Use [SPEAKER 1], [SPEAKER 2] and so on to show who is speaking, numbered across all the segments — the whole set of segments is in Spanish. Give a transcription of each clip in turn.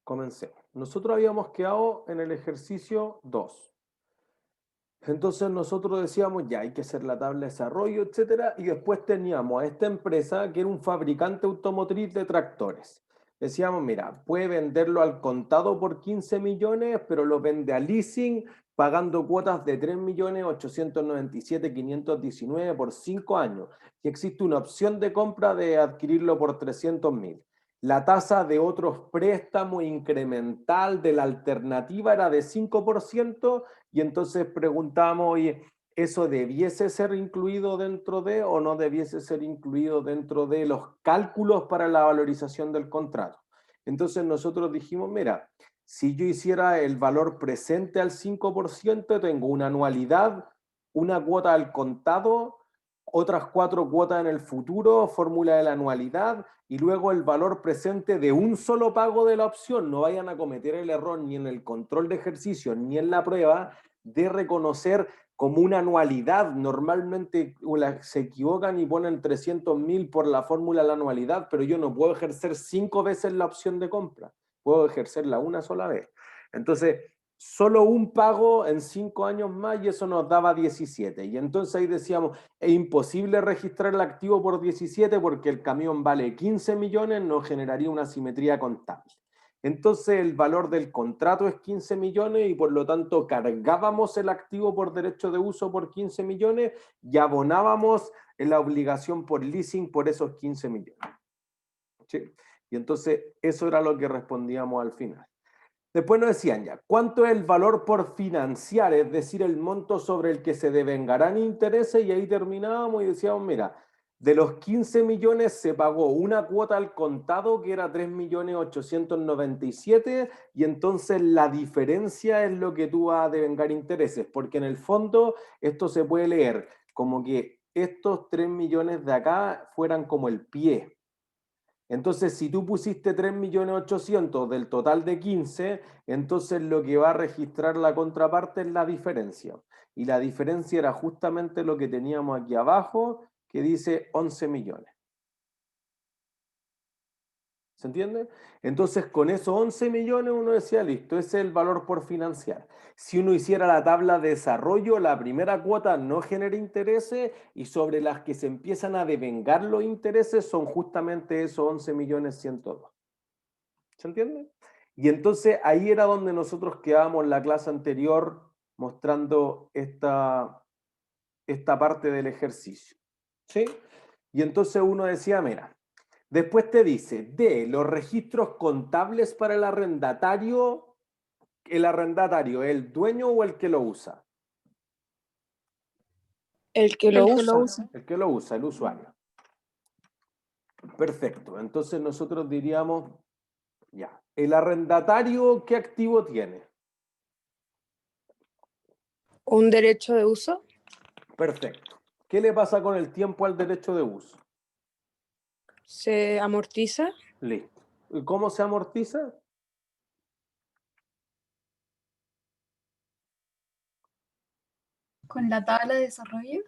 [SPEAKER 1] Comencemos. Nosotros habíamos quedado en el ejercicio 2. Entonces nosotros decíamos, ya hay que hacer la tabla de desarrollo, etcétera, y después teníamos a esta empresa que era un fabricante automotriz de tractores. Decíamos, mira, puede venderlo al contado por 15 millones, pero lo vende a leasing pagando cuotas de 3.897.519 por 5 años. Y existe una opción de compra de adquirirlo por 300.000. La tasa de otros préstamos incremental de la alternativa era de 5%. Y entonces preguntamos, oye, ¿eso debiese ser incluido dentro de o no debiese ser incluido dentro de los cálculos para la valorización del contrato? Entonces nosotros dijimos, mira, si yo hiciera el valor presente al 5%, tengo una anualidad, una cuota al contado, otras 4 cuotas en el futuro, fórmula de la anualidad, y luego el valor presente de un solo pago de la opción. No vayan a cometer el error ni en el control de ejercicio ni en la prueba de reconocer como una anualidad. Normalmente se equivocan y ponen 300.000 por la fórmula de la anualidad, pero yo no puedo ejercer 5 veces la opción de compra. Puedo ejercerla una sola vez. Entonces, solo un pago en 5 años más y eso nos daba 17. Y entonces ahí decíamos, es imposible registrar el activo por 17 porque el camión vale 15 millones, no generaría una simetría contable. Entonces el valor del contrato es 15 millones y por lo tanto cargábamos el activo por derecho de uso por 15 millones y abonábamos la obligación por leasing por esos 15 millones. ¿Sí? Y entonces eso era lo que respondíamos al final. Después nos decían ya, ¿cuánto es el valor por financiar? Es decir, el monto sobre el que se devengarán intereses, y ahí terminábamos y decíamos, mira, de los 15 millones se pagó una cuota al contado que era 3.897.000 y entonces la diferencia es lo que tú vas a devengar intereses, porque en el fondo esto se puede leer como que estos 3 millones de acá fueran como el pie. Entonces, si tú pusiste 3.800.000 del total de 15, entonces lo que va a registrar la contraparte es la diferencia. Y la diferencia era justamente lo que teníamos aquí abajo, que dice 11 millones. ¿Se entiende? Entonces, con esos 11 millones uno decía, listo, ese es el valor por financiar. Si uno hiciera la tabla de desarrollo, la primera cuota no genera intereses y sobre las que se empiezan a devengar los intereses son justamente esos 11.102.000. ¿Se entiende? Y entonces ahí era donde nosotros quedábamos en la clase anterior mostrando esta parte del ejercicio. ¿Sí? Y entonces uno decía, mira, después te dice, de los registros contables para el arrendatario, ¿el dueño o el que lo usa?
[SPEAKER 2] El que lo usa.
[SPEAKER 1] El que lo usa, el usuario. Perfecto. Entonces nosotros diríamos, ya, ¿el arrendatario qué activo tiene?
[SPEAKER 2] Un derecho de uso.
[SPEAKER 1] Perfecto. ¿Qué le pasa con el tiempo al derecho de uso?
[SPEAKER 2] Se amortiza.
[SPEAKER 1] Listo. ¿Y cómo se amortiza?
[SPEAKER 3] Con la tabla de desarrollo.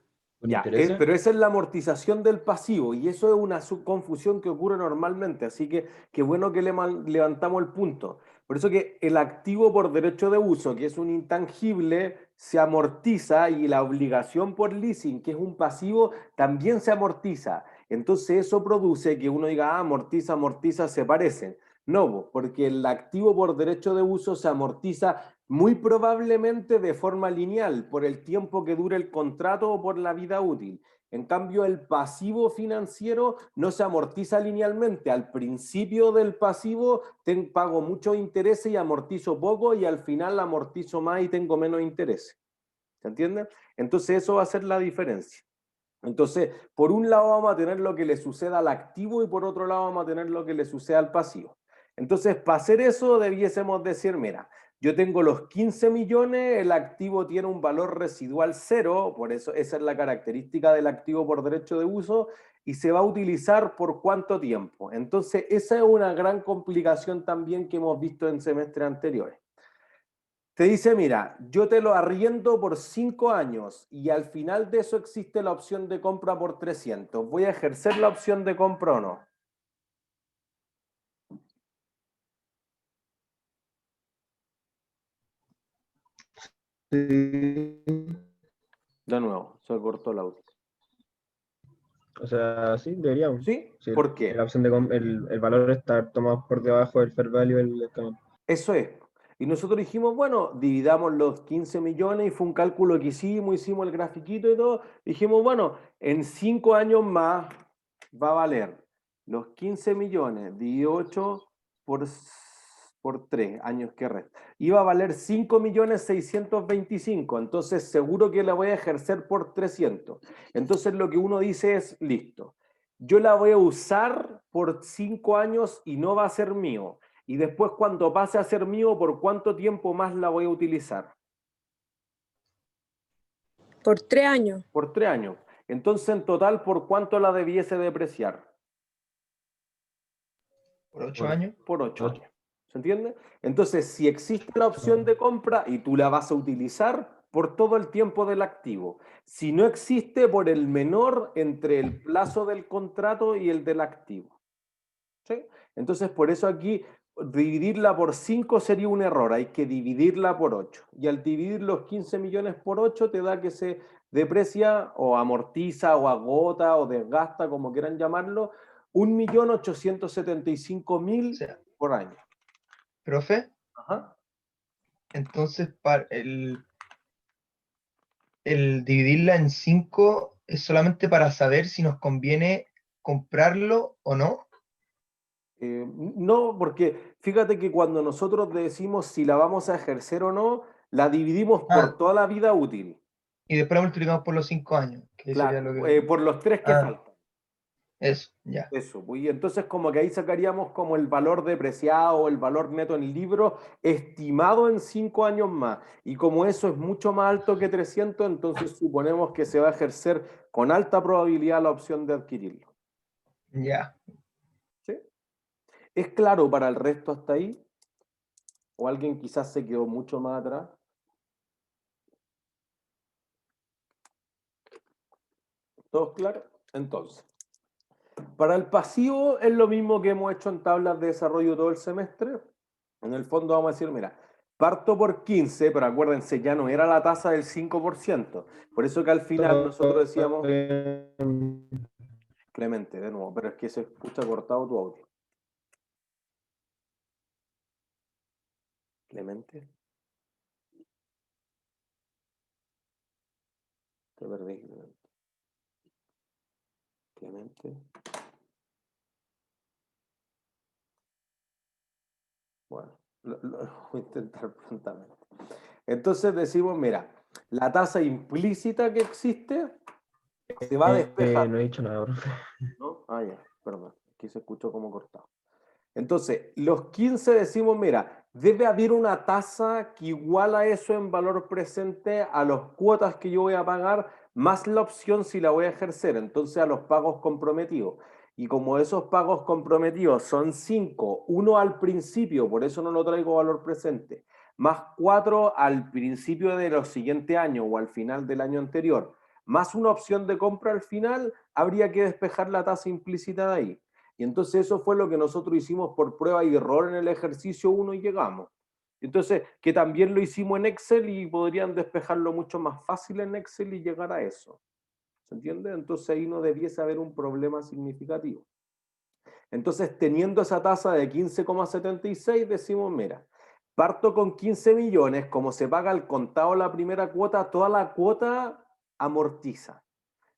[SPEAKER 1] Ya, pero esa es la amortización del pasivo y eso es una subconfusión que ocurre normalmente, así que qué bueno que levantamos el punto. Por eso que el activo por derecho de uso, que es un intangible, se amortiza y la obligación por leasing, que es un pasivo, también se amortiza. Entonces eso produce que uno diga, ah, amortiza, amortiza, se parecen. No, porque el activo por derecho de uso se amortiza muy probablemente de forma lineal, por el tiempo que dure el contrato o por la vida útil. En cambio, el pasivo financiero no se amortiza linealmente. Al principio del pasivo pago muchos intereses y amortizo poco, y al final amortizo más y tengo menos intereses. ¿Se entiende? Entonces eso va a ser la diferencia. Entonces, por un lado vamos a tener lo que le suceda al activo y por otro lado vamos a tener lo que le suceda al pasivo. Entonces, para hacer eso debiésemos decir, mira, yo tengo los 15 millones, el activo tiene un valor residual cero, por eso esa es la característica del activo por derecho de uso, y se va a utilizar por cuánto tiempo. Entonces, esa es una gran complicación también que hemos visto en semestres anteriores. Te dice, mira, yo te lo arriendo por 5 años y al final de eso existe la opción de compra por 300. ¿Voy a ejercer la opción de compra o no?
[SPEAKER 3] Sí.
[SPEAKER 1] De nuevo, se cortó el audio.
[SPEAKER 3] O sea, sí, deberíamos.
[SPEAKER 1] ¿Sí?
[SPEAKER 3] Sí,
[SPEAKER 1] ¿Por qué?
[SPEAKER 3] la opción de el valor está tomado por debajo del fair value del canal.
[SPEAKER 1] Eso es. Y nosotros dijimos, bueno, dividamos los 15 millones y fue un cálculo que hicimos el grafiquito y todo. Dijimos, bueno, en 5 años más va a valer los 15 millones dividido 8 por 3 años que resta. Iba a valer 5.625.000. Entonces seguro que la voy a ejercer por 300. Entonces lo que uno dice es, listo, yo la voy a usar por 5 años y no va a ser mío. Y después cuando pase a ser mío, ¿por cuánto tiempo más la voy a utilizar?
[SPEAKER 2] Por 3 años.
[SPEAKER 1] Por 3 años. Entonces, en total, ¿por cuánto la debiese depreciar?
[SPEAKER 4] ¿Por 8 años?
[SPEAKER 1] Por 8 años. ¿Se entiende? Entonces, si existe la opción de compra y tú la vas a utilizar por todo el tiempo del activo. Si no existe, por el menor entre el plazo del contrato y el del activo. ¿Sí? Entonces, por eso aquí dividirla por 5 sería un error, hay que dividirla por 8. Y al dividir los 15 millones por 8 te da que se deprecia o amortiza o agota o desgasta, como quieran llamarlo, 1.875.000
[SPEAKER 4] O sea,
[SPEAKER 1] por año.
[SPEAKER 4] profe,
[SPEAKER 1] Ajá.
[SPEAKER 4] entonces para el dividirla en 5 es solamente para saber si nos conviene comprarlo o no.
[SPEAKER 1] No, porque fíjate que cuando nosotros decimos si la vamos a ejercer o no, la dividimos por toda la vida útil.
[SPEAKER 4] Y después la multiplicamos por los 5 años, que sería lo
[SPEAKER 1] Claro,
[SPEAKER 4] que...
[SPEAKER 1] por los 3 que faltan.
[SPEAKER 4] Eso, ya.
[SPEAKER 1] Eso, pues, y entonces como que ahí sacaríamos como el valor depreciado o el valor neto en el libro estimado en 5 años más. Y como eso es mucho más alto que 300, entonces suponemos que se va a ejercer con alta probabilidad la opción de adquirirlo.
[SPEAKER 4] Ya.
[SPEAKER 1] ¿Sí? ¿Es claro para el resto hasta ahí? ¿O alguien quizás se quedó mucho más atrás? ¿Todos claros? Entonces, para el pasivo es lo mismo que hemos hecho en tablas de desarrollo todo el semestre. En el fondo vamos a decir, mira, parto por 15, pero acuérdense, ya no era la tasa del 5%. Por eso que al final nosotros decíamos, Clemente, de nuevo, pero es que se escucha cortado tu audio. Clemente. Te perdí, Clemente. Clemente. Bueno, lo voy a intentar prontamente. Entonces decimos, mira, la tasa implícita que existe se va a despejar.
[SPEAKER 3] No he dicho nada, profe.
[SPEAKER 1] ¿No? Ah, ya, perdón, aquí se escuchó como cortado. Entonces, los 15 decimos, mira, debe haber una tasa que iguala eso en valor presente a las cuotas que yo voy a pagar, más la opción si la voy a ejercer, entonces a los pagos comprometidos. Y como esos pagos comprometidos son 5, uno al principio, por eso no lo traigo valor presente, más 4 al principio de los siguientes años o al final del año anterior, más una opción de compra al final, habría que despejar la tasa implícita de ahí. Y entonces eso fue lo que nosotros hicimos por prueba y error en el ejercicio 1 y llegamos. Entonces, que también lo hicimos en Excel y podrían despejarlo mucho más fácil en Excel y llegar a eso. ¿Se entiende? Entonces ahí no debiese haber un problema significativo. Entonces, teniendo esa tasa de 15,76, decimos, mira, parto con 15 millones, como se paga al contado la primera cuota, toda la cuota amortiza.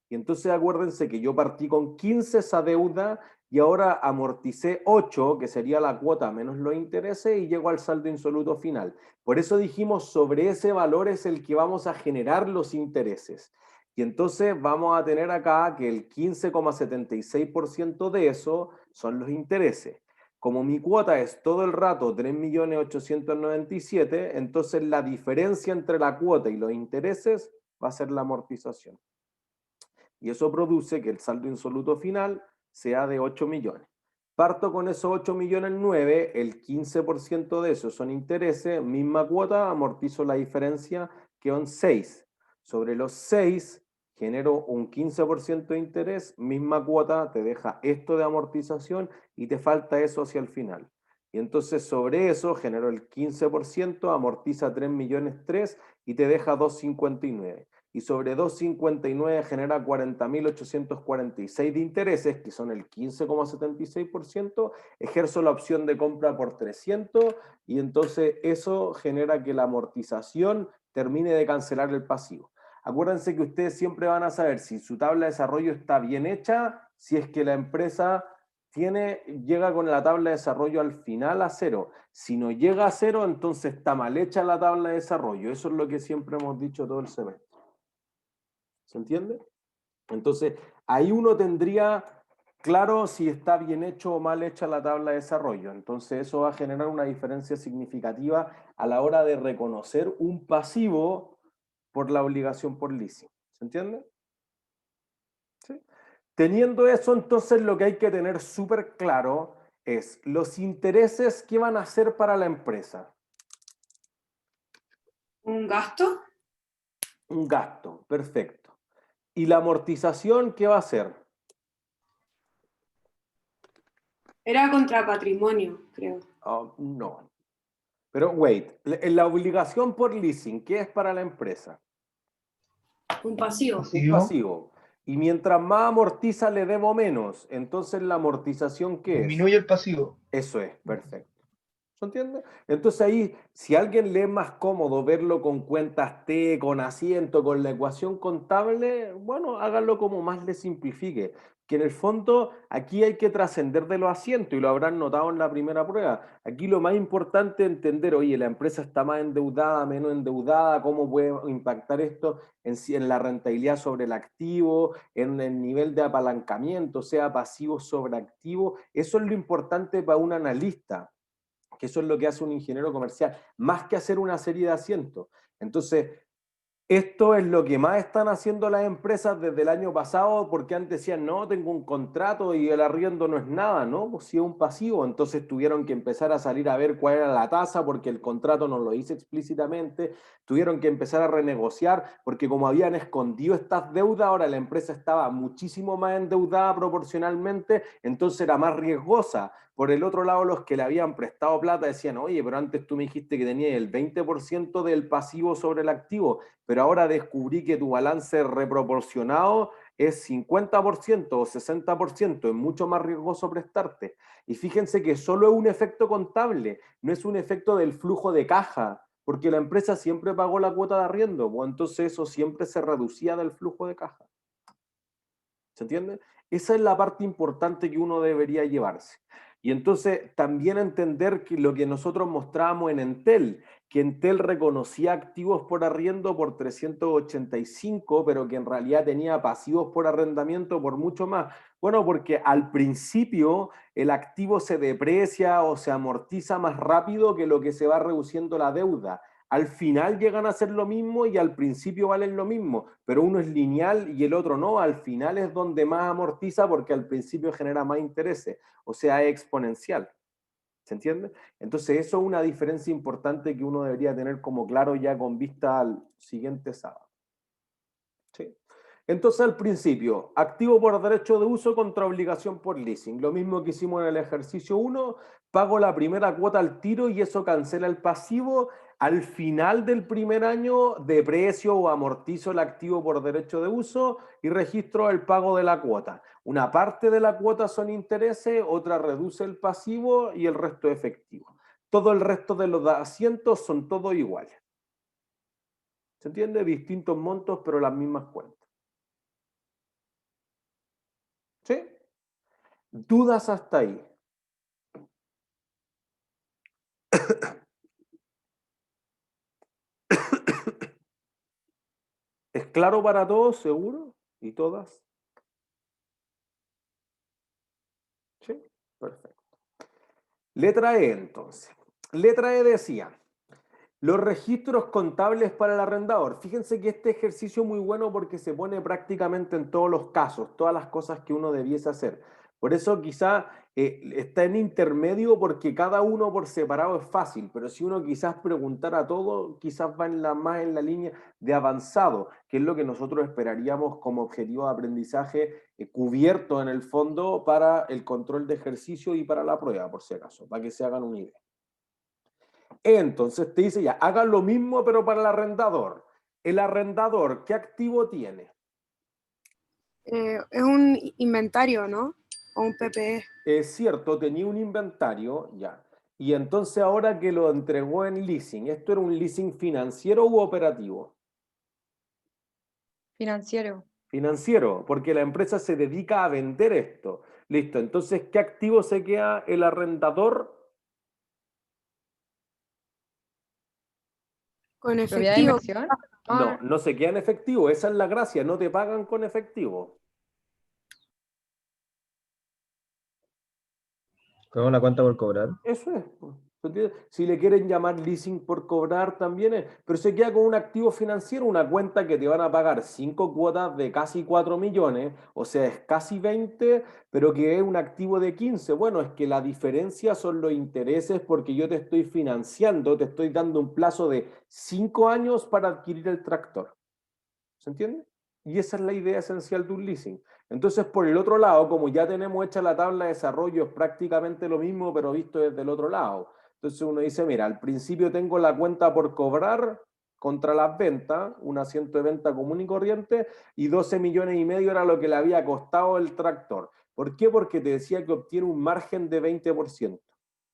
[SPEAKER 1] Y entonces acuérdense que yo partí con 15 esa deuda y ahora amorticé 8, que sería la cuota menos los intereses, y llego al saldo insoluto final. Por eso dijimos, sobre ese valor es el que vamos a generar los intereses. Y entonces vamos a tener acá que el 15,76% de eso son los intereses. Como mi cuota es todo el rato 3.897.000, entonces la diferencia entre la cuota y los intereses va a ser la amortización. Y eso produce que el saldo insoluto final sea de 8 millones. Parto con esos 8 millones 9, el 15% de eso son intereses, misma cuota, amortizo la diferencia, que son 6. Sobre los 6 genero un 15% de interés, misma cuota, te deja esto de amortización y te falta eso hacia el final. Y entonces sobre eso generó el 15%, amortiza 3.000.003 y te deja 2.59. Y sobre 2.59 genera 40.846 de intereses, que son el 15,76%. Ejerzo la opción de compra por 300 y entonces eso genera que la amortización termine de cancelar el pasivo. Acuérdense que ustedes siempre van a saber si su tabla de desarrollo está bien hecha, si es que la empresa llega con la tabla de desarrollo al final a 0. Si no llega a 0, entonces está mal hecha la tabla de desarrollo. Eso es lo que siempre hemos dicho todo el semestre. ¿Se entiende? Entonces, ahí uno tendría claro si está bien hecho o mal hecha la tabla de desarrollo. Entonces, eso va a generar una diferencia significativa a la hora de reconocer un pasivo por la obligación por leasing. ¿Se entiende? ¿Sí? Teniendo eso, entonces lo que hay que tener súper claro es los intereses que van a hacer para la empresa.
[SPEAKER 5] ¿Un gasto?
[SPEAKER 1] Un gasto, perfecto. ¿Y la amortización qué va a ser?
[SPEAKER 5] Era contra patrimonio, creo.
[SPEAKER 1] No. Pero wait, la obligación por leasing, ¿qué es para la empresa?
[SPEAKER 5] Un pasivo.
[SPEAKER 1] Un pasivo. Y mientras más amortiza le debo menos. Entonces la amortización, ¿qué es?
[SPEAKER 4] Disminuye el pasivo.
[SPEAKER 1] Eso es, perfecto. ¿Se entiende? Entonces ahí, si a alguien le es más cómodo verlo con cuentas T, con asiento, con la ecuación contable, bueno, háganlo como más le simplifique. Que en el fondo aquí hay que trascender de los asientos y lo habrán notado en la primera prueba. Aquí lo más importante es entender, oye, la empresa está más endeudada, menos endeudada, cómo puede impactar esto en la rentabilidad sobre el activo, en el nivel de apalancamiento, sea pasivo sobre activo. Eso es lo importante para un analista, que eso es lo que hace un ingeniero comercial, más que hacer una serie de asientos. Entonces, esto es lo que más están haciendo las empresas desde el año pasado, porque antes decían, no, tengo un contrato y el arriendo no es nada, ¿no? Pues sí es un pasivo. Entonces tuvieron que empezar a salir a ver cuál era la tasa, porque el contrato no lo dice explícitamente. Tuvieron que empezar a renegociar, porque como habían escondido estas deudas, ahora la empresa estaba muchísimo más endeudada proporcionalmente, entonces era más riesgosa. Por el otro lado, los que le habían prestado plata decían, oye, pero antes tú me dijiste que tenías el 20% del pasivo sobre el activo, pero ahora descubrí que tu balance reproporcionado es 50% o 60%, es mucho más riesgoso prestarte. Y fíjense que solo es un efecto contable, no es un efecto del flujo de caja, porque la empresa siempre pagó la cuota de arriendo, pues entonces eso siempre se reducía del flujo de caja. ¿Se entiende? Esa es la parte importante que uno debería llevarse. Y entonces también entender que lo que nosotros mostrábamos en Entel, que Entel reconocía activos por arriendo por 385, pero que en realidad tenía pasivos por arrendamiento por mucho más. Bueno, porque al principio el activo se deprecia o se amortiza más rápido que lo que se va reduciendo la deuda. Al final llegan a ser lo mismo y al principio valen lo mismo, pero uno es lineal y el otro no. Al final es donde más amortiza porque al principio genera más intereses, o sea, es exponencial. ¿Se entiende? Entonces eso es una diferencia importante que uno debería tener como claro ya con vista al siguiente sábado. ¿Sí? Entonces al principio, activo por derecho de uso contra obligación por leasing. Lo mismo que hicimos en el ejercicio 1, pago la primera cuota al tiro y eso cancela el pasivo. Al final del primer año deprecio o amortizo el activo por derecho de uso y registro el pago de la cuota. Una parte de la cuota son intereses, otra reduce el pasivo y el resto es efectivo. Todo el resto de los asientos son todos iguales. ¿Se entiende? Distintos montos, pero las mismas cuentas. ¿Sí? ¿Dudas hasta ahí? ¿Es claro para todos, seguro? ¿Y todas? Sí, perfecto. Letra E, entonces. Letra E decía, los registros contables para el arrendador. Fíjense que este ejercicio es muy bueno porque se pone prácticamente en todos los casos, todas las cosas que uno debiese hacer. Por eso quizá está en intermedio porque cada uno por separado es fácil, pero si uno quizás preguntara todo, quizás va más en la línea de avanzado, que es lo que nosotros esperaríamos como objetivo de aprendizaje cubierto en el fondo para el control de ejercicio y para la prueba, por si acaso, para que se hagan una idea. Entonces te dice ya, hagan lo mismo pero para el arrendador. El arrendador, ¿qué activo tiene?
[SPEAKER 2] Es un inventario, ¿no? O un PPE.
[SPEAKER 1] Es cierto, tenía un inventario, ya. Y entonces ahora que lo entregó en leasing, ¿esto era un leasing financiero u operativo?
[SPEAKER 6] Financiero.
[SPEAKER 1] Financiero, porque la empresa se dedica a vender esto. Listo, entonces, ¿qué activo se queda el arrendador?
[SPEAKER 2] Con
[SPEAKER 6] ¿Propiedad de
[SPEAKER 2] efectivo.
[SPEAKER 6] inversión?
[SPEAKER 1] No, no se queda en efectivo, esa es la gracia, no te pagan con efectivo.
[SPEAKER 3] Con una cuenta por cobrar.
[SPEAKER 1] Eso es. Pues. ¿Entiendes? Si le quieren llamar leasing por cobrar también es, pero se queda con un activo financiero, una cuenta que te van a pagar 5 cuotas de casi 4 millones, o sea, es casi 20, pero que es un activo de 15. Bueno, es que la diferencia son los intereses porque yo te estoy financiando, te estoy dando un plazo de 5 años para adquirir el tractor. ¿Se entiende? Y esa es la idea esencial de un leasing. Entonces, por el otro lado, como ya tenemos hecha la tabla de desarrollo, es prácticamente lo mismo, pero visto desde el otro lado. Entonces uno dice, mira, al principio tengo la cuenta por cobrar contra las ventas, un asiento de venta común y corriente, y 12 millones y medio era lo que le había costado el tractor. ¿Por qué? Porque te decía que obtiene un margen de 20%.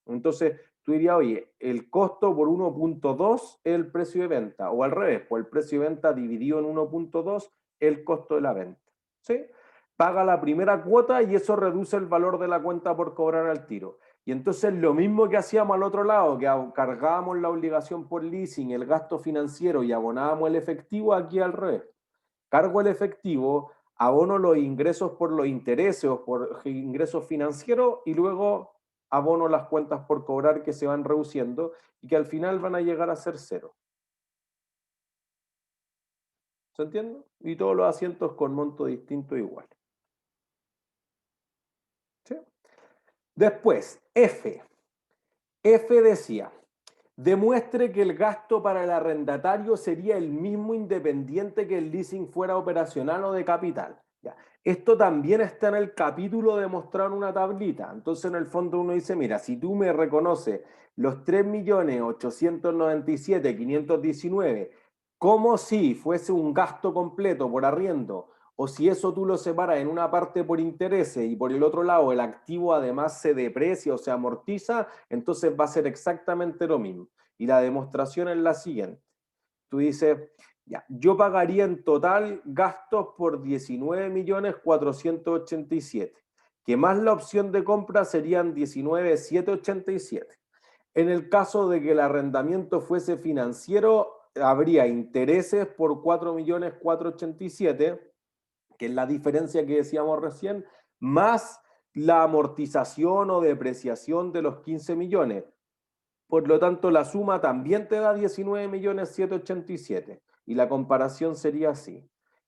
[SPEAKER 1] Entonces, tú dirías, oye, el costo por 1.2 es el precio de venta, o al revés, por el precio de venta dividido en 1.2 el costo de la venta. ¿Sí? Paga la primera cuota y eso reduce el valor de la cuenta por cobrar al tiro. Y entonces lo mismo que hacíamos al otro lado, que cargábamos la obligación por leasing, el gasto financiero y abonábamos el efectivo, aquí al revés. Cargo el efectivo, abono los ingresos por los intereses o por ingresos financieros y luego abono las cuentas por cobrar que se van reduciendo y que al final van a llegar a ser cero. ¿Se entiende? Y todos los asientos con monto distinto igual. ¿Sí? Después, F. F decía, demuestre que el gasto para el arrendatario sería el mismo independiente que el leasing fuera operacional o de capital. Ya. Esto también está en el capítulo de mostrar una tablita. Entonces, en el fondo uno dice, mira, si tú me reconoces los 3.897.519 como si fuese un gasto completo por arriendo, o si eso tú lo separas en una parte por intereses y por el otro lado el activo además se deprecia o se amortiza, entonces va a ser exactamente lo mismo. Y la demostración es la siguiente. Tú dices, ya, yo pagaría en total gastos por 19.487.000, que más la opción de compra serían 19.787. En el caso de que el arrendamiento fuese financiero, habría intereses por 4.487.000, que es la diferencia que decíamos recién, más la amortización o depreciación de los 15 millones. Por lo tanto, la suma también te da 19.787.000. Y la comparación sería así.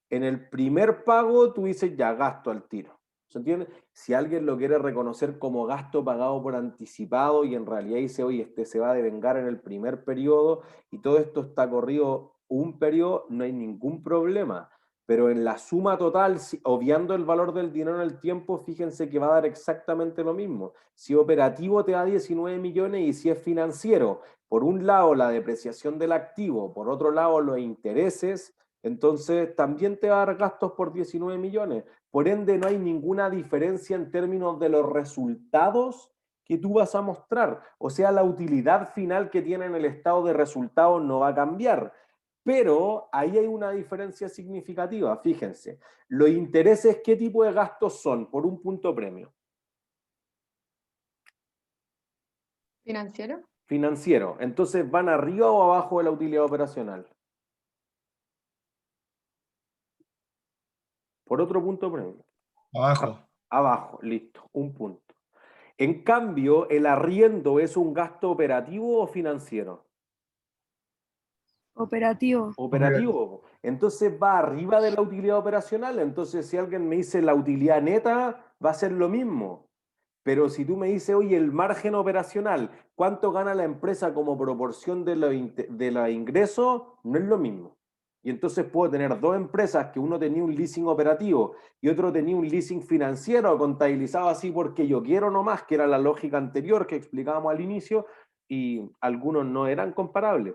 [SPEAKER 1] En el primer pago, tú dices, ya, gasto al tiro. ¿Se entiende? Si alguien lo quiere reconocer como gasto pagado por anticipado y en realidad dice, oye, este se va a devengar en el primer periodo y todo esto está corrido un periodo, no hay ningún problema. Pero en la suma total, obviando el valor del dinero en el tiempo, fíjense que va a dar exactamente lo mismo. Si operativo te da 19 millones y si es financiero, por un lado la depreciación del activo, por otro lado los intereses, entonces también te va a dar gastos por 19 millones. Por ende, no hay ninguna diferencia en términos de los resultados que tú vas a mostrar. O sea, la utilidad final que tiene en el estado de resultados no va a cambiar. Pero ahí hay una diferencia significativa, fíjense. Los intereses, ¿qué tipo de gastos son? Por un punto premio.
[SPEAKER 6] ¿Financiero?
[SPEAKER 1] Financiero. Entonces, ¿van arriba o abajo de la utilidad operacional? Por otro punto premio.
[SPEAKER 4] Abajo.
[SPEAKER 1] Abajo, listo, un punto. En cambio, ¿el arriendo es un gasto operativo o financiero?
[SPEAKER 2] Operativo.
[SPEAKER 1] Operativo. Entonces va arriba de la utilidad operacional. Entonces, si alguien me dice la utilidad neta, va a ser lo mismo. Pero si tú me dices, oye, el margen operacional, ¿cuánto gana la empresa como proporción de los ingresos? No es lo mismo. Y entonces puedo tener dos empresas que uno tenía un leasing operativo y otro tenía un leasing financiero contabilizado así porque yo quiero nomás, que era la lógica anterior que explicábamos al inicio, y algunos no eran comparables.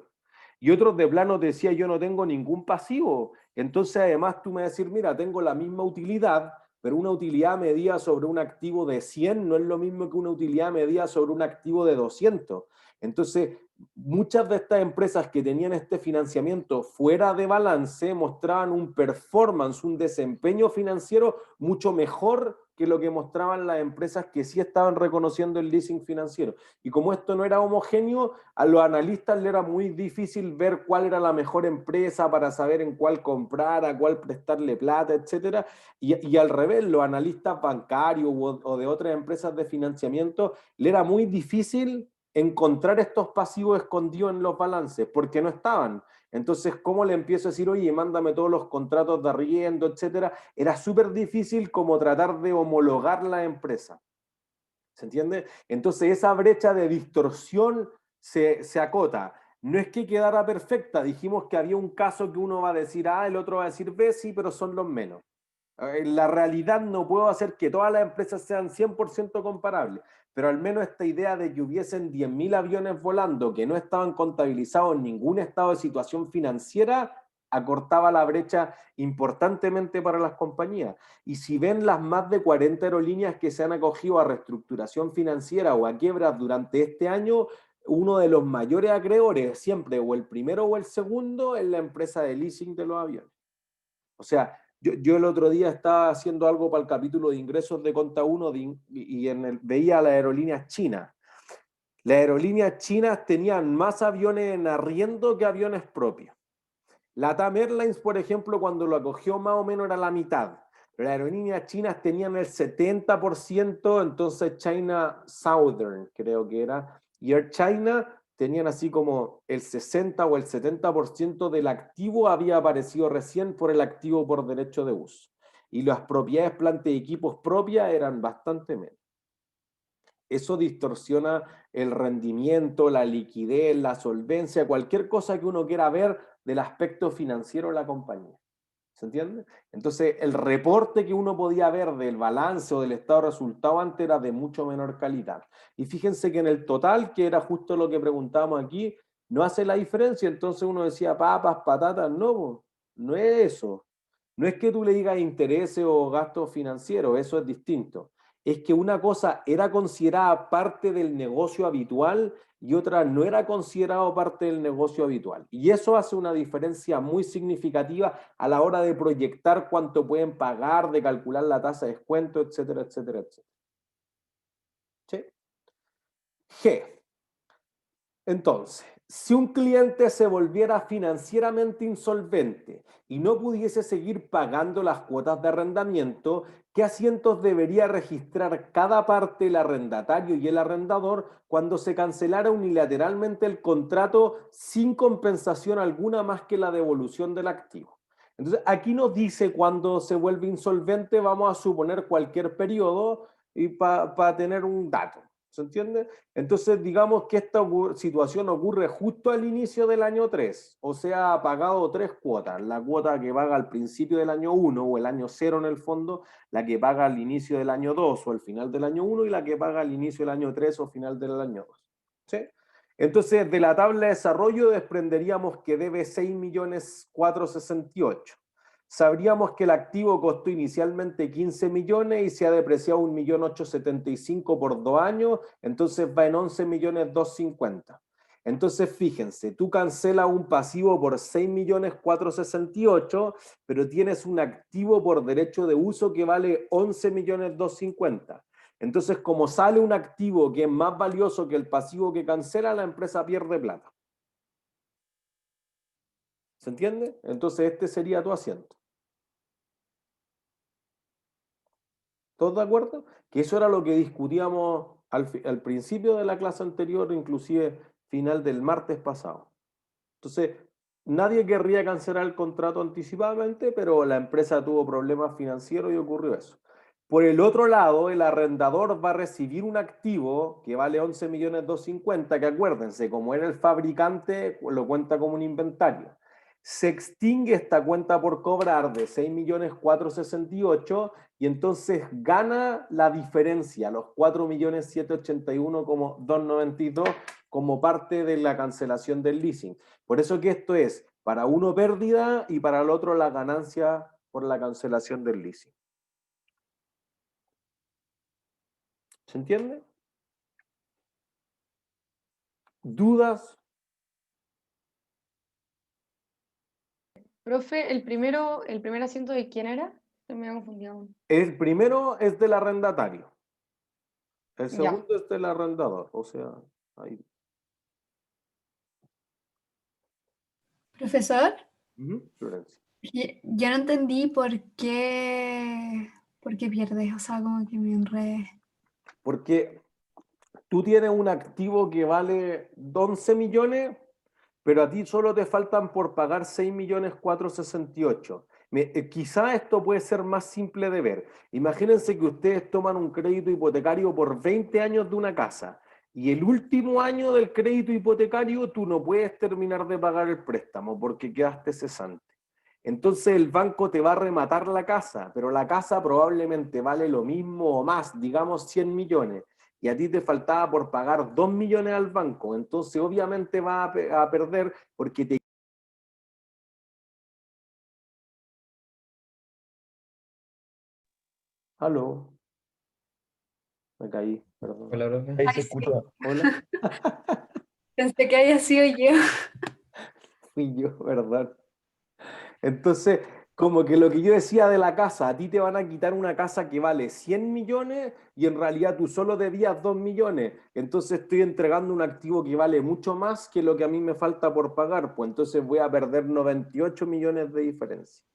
[SPEAKER 1] Y otros de plano decía, yo no tengo ningún pasivo. Entonces además tú me vas a decir, mira, tengo la misma utilidad, pero una utilidad medida sobre un activo de 100 no es lo mismo que una utilidad medida sobre un activo de 200. Entonces, muchas de estas empresas que tenían este financiamiento fuera de balance mostraban un performance, un desempeño financiero mucho mejor que lo que mostraban las empresas que sí estaban reconociendo el leasing financiero. Y como esto no era homogéneo, a los analistas le era muy difícil ver cuál era la mejor empresa para saber en cuál comprar, a cuál prestarle plata, etcétera. Y al revés, los analistas bancarios o de otras empresas de financiamiento, le era muy difícil encontrar estos pasivos escondidos en los balances, porque no estaban. Entonces, ¿cómo le empiezo a decir, oye, mándame todos los contratos de arriendo, etcétera? Era súper difícil como tratar de homologar la empresa. ¿Se entiende? Entonces, esa brecha de distorsión se acota. No es que quedara perfecta, dijimos que había un caso que uno va a decir A, el otro va a decir B, sí, pero son los menos. En la realidad no puedo hacer que todas las empresas sean 100% comparables, pero al menos esta idea de que hubiesen 10.000 aviones volando que no estaban contabilizados en ningún estado de situación financiera, acortaba la brecha importantemente para las compañías. Y si ven las más de 40 aerolíneas que se han acogido a reestructuración financiera o a quiebras durante este año, uno de los mayores acreedores, siempre o el primero o el segundo, es la empresa de leasing de los aviones. O sea, yo el otro día estaba haciendo algo para el capítulo de ingresos de Conta 1 veía las aerolíneas chinas. Las aerolíneas chinas tenían más aviones en arriendo que aviones propios. La TAM Airlines, por ejemplo, cuando lo acogió más o menos era la mitad. Pero las aerolíneas chinas tenían el 70%, entonces China Southern, creo que era, y Air China tenían así como el 60 o el 70% del activo había aparecido recién por el activo por derecho de uso. Y las propiedades, plantas y equipos propias eran bastante menos. Eso distorsiona el rendimiento, la liquidez, la solvencia, cualquier cosa que uno quiera ver del aspecto financiero de la compañía. ¿Se entiende? Entonces, el reporte que uno podía ver del balance o del estado de resultado antes era de mucho menor calidad. Y fíjense que en el total, que era justo lo que preguntábamos aquí, no hace la diferencia. Entonces uno decía papas, patatas, no, no es eso. No es que tú le digas intereses o gastos financieros, eso es distinto. Es que una cosa era considerada parte del negocio habitual y otra no era considerado parte del negocio habitual. Y eso hace una diferencia muy significativa a la hora de proyectar cuánto pueden pagar, de calcular la tasa de descuento, etcétera, etcétera, etcétera. ¿Sí? G. Entonces, si un cliente se volviera financieramente insolvente y no pudiese seguir pagando las cuotas de arrendamiento, ¿qué asientos debería registrar cada parte, el arrendatario y el arrendador, cuando se cancelara unilateralmente el contrato sin compensación alguna más que la devolución del activo? Entonces, aquí nos dice cuando se vuelve insolvente, vamos a suponer cualquier periodo y para tener un dato. ¿Se entiende? Entonces, digamos que esta situación ocurre justo al inicio del año 3, o sea, ha pagado 3 cuotas, la cuota que paga al principio del año 1 o el año 0 en el fondo, la que paga al inicio del año 2 o al final del año 1 y la que paga al inicio del año 3 o final del año 2. ¿Sí? Entonces, de la tabla de desarrollo desprenderíamos que debe 6.468.000. Sabríamos que el activo costó inicialmente 15 millones y se ha depreciado 1.875.000 por 2 años, entonces va en 11.250.000. Entonces, fíjense, tú cancelas un pasivo por 6.468.000, pero tienes un activo por derecho de uso que vale 11.250.000. Entonces, como sale un activo que es más valioso que el pasivo que cancela, la empresa pierde plata. ¿Se entiende? Entonces, este sería tu asiento. ¿Todos de acuerdo? Que eso era lo que discutíamos al principio de la clase anterior, inclusive final del martes pasado. Entonces, nadie querría cancelar el contrato anticipadamente, pero la empresa tuvo problemas financieros y ocurrió eso. Por el otro lado, el arrendador va a recibir un activo que vale 11.250.000, que acuérdense, como era el fabricante, lo cuenta como un inventario. Se extingue esta cuenta por cobrar de 6.468.000 y entonces gana la diferencia, los 4.781.292 como parte de la cancelación del leasing. Por eso que esto es para uno pérdida y para el otro la ganancia por la cancelación del leasing. ¿Se entiende? ¿Dudas?
[SPEAKER 6] Profe, el primer asiento de quién era? Se me ha confundido.
[SPEAKER 1] El primero es del arrendatario. El
[SPEAKER 6] Ya.
[SPEAKER 1] segundo es del arrendador. O sea, ahí.
[SPEAKER 7] Profesor,
[SPEAKER 1] Florencia.
[SPEAKER 7] yo no entendí por qué pierdes, o sea, como que me enredé.
[SPEAKER 1] Porque tú tienes un activo que vale 11 millones, pero a ti solo te faltan por pagar 6.468.000. Quizá esto puede ser más simple de ver. Imagínense que ustedes toman un crédito hipotecario por 20 años de una casa y el último año del crédito hipotecario tú no puedes terminar de pagar el préstamo porque quedaste cesante. Entonces el banco te va a rematar la casa, pero la casa probablemente vale lo mismo o más, digamos 100 millones. Y a ti te faltaba por pagar 2 millones al banco, entonces obviamente vas a perder porque te... Aló. Me caí, perdón.
[SPEAKER 3] Hola, profe.
[SPEAKER 4] Ahí se escucha.
[SPEAKER 1] Hola.
[SPEAKER 7] Pensé que había sido yo.
[SPEAKER 1] Fui yo, ¿verdad? Entonces, como que lo que yo decía de la casa, a ti te van a quitar una casa que vale 100 millones y en realidad tú solo debías 2 millones. Entonces estoy entregando un activo que vale mucho más que lo que a mí me falta por pagar. Pues entonces voy a perder 98 millones de diferencia.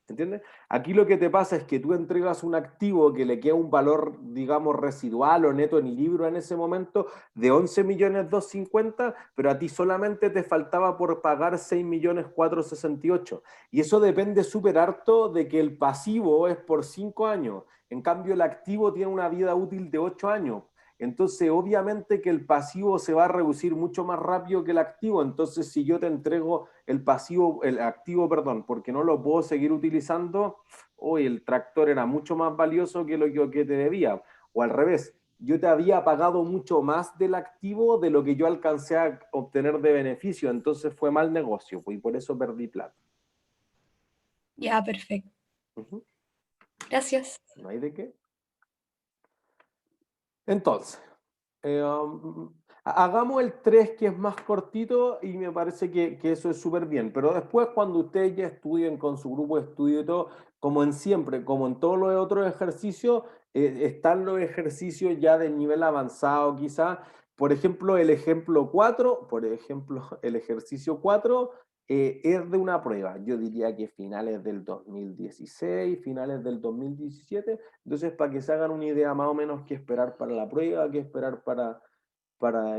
[SPEAKER 1] ¿Entiendes? Aquí lo que te pasa es que tú entregas un activo que le queda un valor, digamos, residual o neto en libro en ese momento de 11.250.000, pero a ti solamente te faltaba por pagar 6.468.000. Y eso depende súper harto de que el pasivo es por 5 años. En cambio, el activo tiene una vida útil de 8 años. Entonces, obviamente que el pasivo se va a reducir mucho más rápido que el activo. Entonces, si yo te entrego el activo, perdón, porque no lo puedo seguir utilizando, hoy el tractor era mucho más valioso que lo que te debía. O al revés, yo te había pagado mucho más del activo de lo que yo alcancé a obtener de beneficio. Entonces fue mal negocio, pues, y por eso perdí plata.
[SPEAKER 7] Ya, perfecto. Gracias.
[SPEAKER 1] No hay de qué. Entonces, hagamos el 3 que es más cortito y me parece que eso es súper bien. Pero después cuando ustedes ya estudien con su grupo de estudio y todo, como en siempre, como en todos los otros ejercicios, están los ejercicios ya de nivel avanzado quizá. Por ejemplo, el ejemplo 4, por ejemplo, el ejercicio 4 es de una prueba. Yo diría que finales del 2016, finales del 2017. Entonces, para que se hagan una idea más o menos qué esperar para la prueba, qué esperar para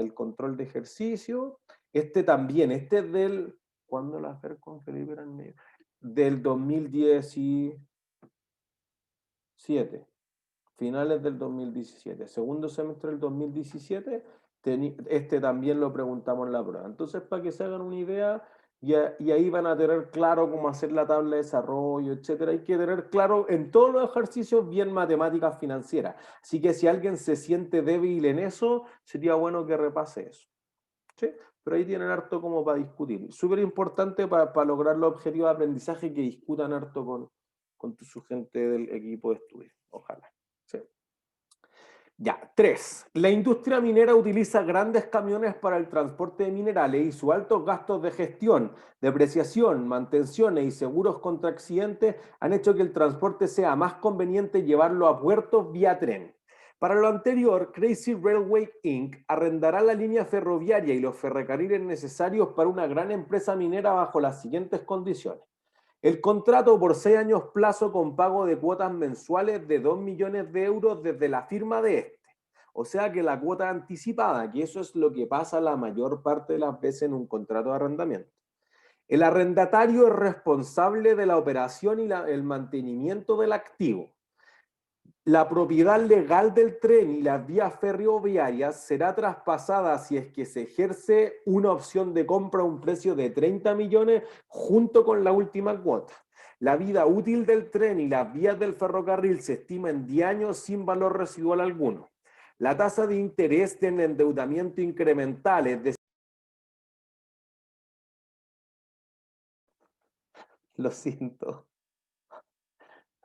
[SPEAKER 1] el control de ejercicio. Este también, este es del... ¿Cuándo la FER con Felipe era en medio? Del 2017. Finales del 2017. Segundo semestre del 2017. Este también lo preguntamos en la prueba. Entonces, para que se hagan una idea... Y ahí van a tener claro cómo hacer la tabla de desarrollo, etcétera. Hay que tener claro en todos los ejercicios bien matemáticas financieras. Así que si alguien se siente débil en eso, sería bueno que repase eso. ¿Sí? Pero ahí tienen harto como para discutir. Súper importante para lograr los objetivos de aprendizaje que discutan harto con su gente del equipo de estudio. Ojalá. ¿Sí? Ya, 3. La industria minera utiliza grandes camiones para el transporte de minerales y sus altos gastos de gestión, depreciación, mantenciones y seguros contra accidentes han hecho que el transporte sea más conveniente llevarlo a puertos vía tren. Para lo anterior, Crazy Railway Inc. arrendará la línea ferroviaria y los ferrocarriles necesarios para una gran empresa minera bajo las siguientes condiciones. El contrato por 6 años plazo con pago de cuotas mensuales de 2 millones de euros desde la firma de este. O sea que la cuota anticipada, que eso es lo que pasa la mayor parte de las veces en un contrato de arrendamiento. El arrendatario es responsable de la operación y el mantenimiento del activo. La propiedad legal del tren y las vías ferroviarias será traspasada si es que se ejerce una opción de compra a un precio de 30 millones junto con la última cuota. La vida útil del tren y las vías del ferrocarril se estima en 10 años sin valor residual alguno. La tasa de interés del endeudamiento incremental es de... Lo siento.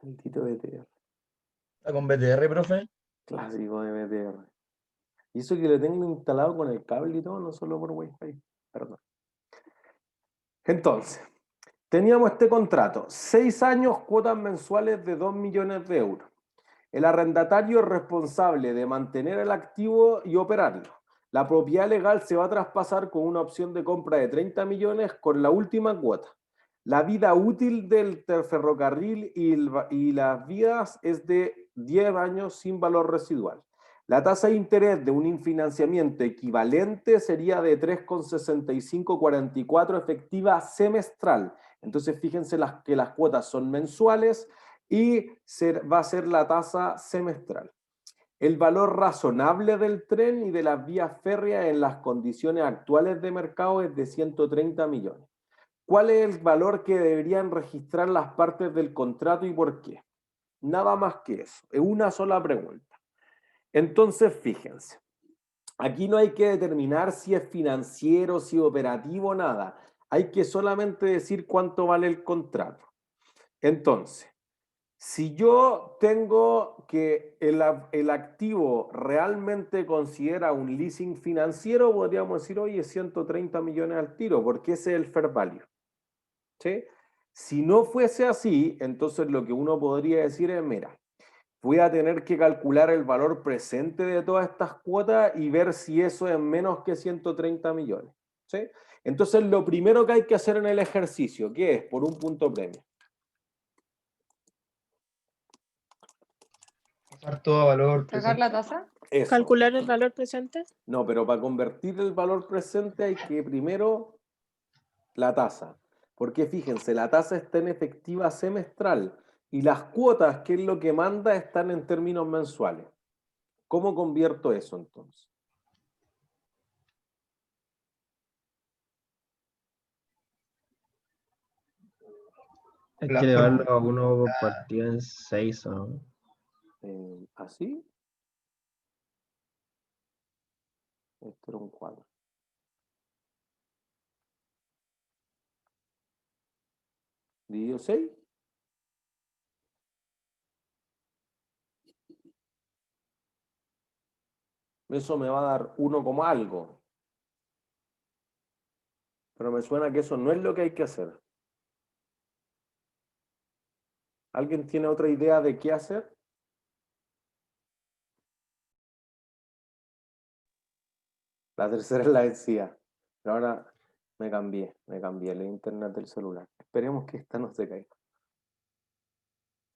[SPEAKER 1] Maldito BTR.
[SPEAKER 8] ¿Está con BTR, profe?
[SPEAKER 1] Clásico de BTR. Y eso que lo tengo instalado con el cable y todo, no solo por Wi-Fi. Perdón. Entonces, teníamos este contrato. 6 años, cuotas mensuales de 2 millones de euros. El arrendatario es responsable de mantener el activo y operarlo. La propiedad legal se va a traspasar con una opción de compra de 30 millones con la última cuota. La vida útil del ferrocarril y las vías es de 10 años sin valor residual. La tasa de interés de un financiamiento equivalente sería de 3,6544 efectiva semestral. Entonces fíjense que las cuotas son mensuales y va a ser la tasa semestral. El valor razonable del tren y de las vías férreas en las condiciones actuales de mercado es de 130 millones. ¿Cuál es el valor que deberían registrar las partes del contrato y por qué? Nada más que eso, es una sola pregunta. Entonces, fíjense, aquí no hay que determinar si es financiero, si es operativo, nada. Hay que solamente decir cuánto vale el contrato. Entonces, si yo tengo que el activo realmente considera un leasing financiero, podríamos decir, oye, 130 millones al tiro, porque ese es el fair value. ¿Sí? Si no fuese así, entonces lo que uno podría decir es, mira, voy a tener que calcular el valor presente de todas estas cuotas y ver si eso es menos que 130 millones. ¿Sí? Entonces, lo primero que hay que hacer en el ejercicio, ¿qué es? Por un punto premio.
[SPEAKER 4] Pasar todo a valor
[SPEAKER 6] ¿Sacar
[SPEAKER 4] presente.
[SPEAKER 6] la tasa?
[SPEAKER 1] Eso.
[SPEAKER 2] ¿Calcular el valor presente?
[SPEAKER 1] No, pero para convertir el valor presente hay que primero la tasa. Porque fíjense, la tasa está en efectiva semestral y las cuotas, que es lo que manda, están en términos mensuales. ¿Cómo convierto eso entonces?
[SPEAKER 3] Hay
[SPEAKER 4] La
[SPEAKER 3] que elevarlo
[SPEAKER 4] fórmula.
[SPEAKER 3] a 1 partido en 6, ¿no?
[SPEAKER 1] ¿Así? Esto era un cuadro. ¿Dividido 6? Eso me va a dar 1 como algo. Pero me suena que eso no es lo que hay que hacer. ¿Alguien tiene otra idea de qué hacer? La tercera es la vencida. Pero ahora me cambié el internet del celular. Esperemos que esta no se caiga.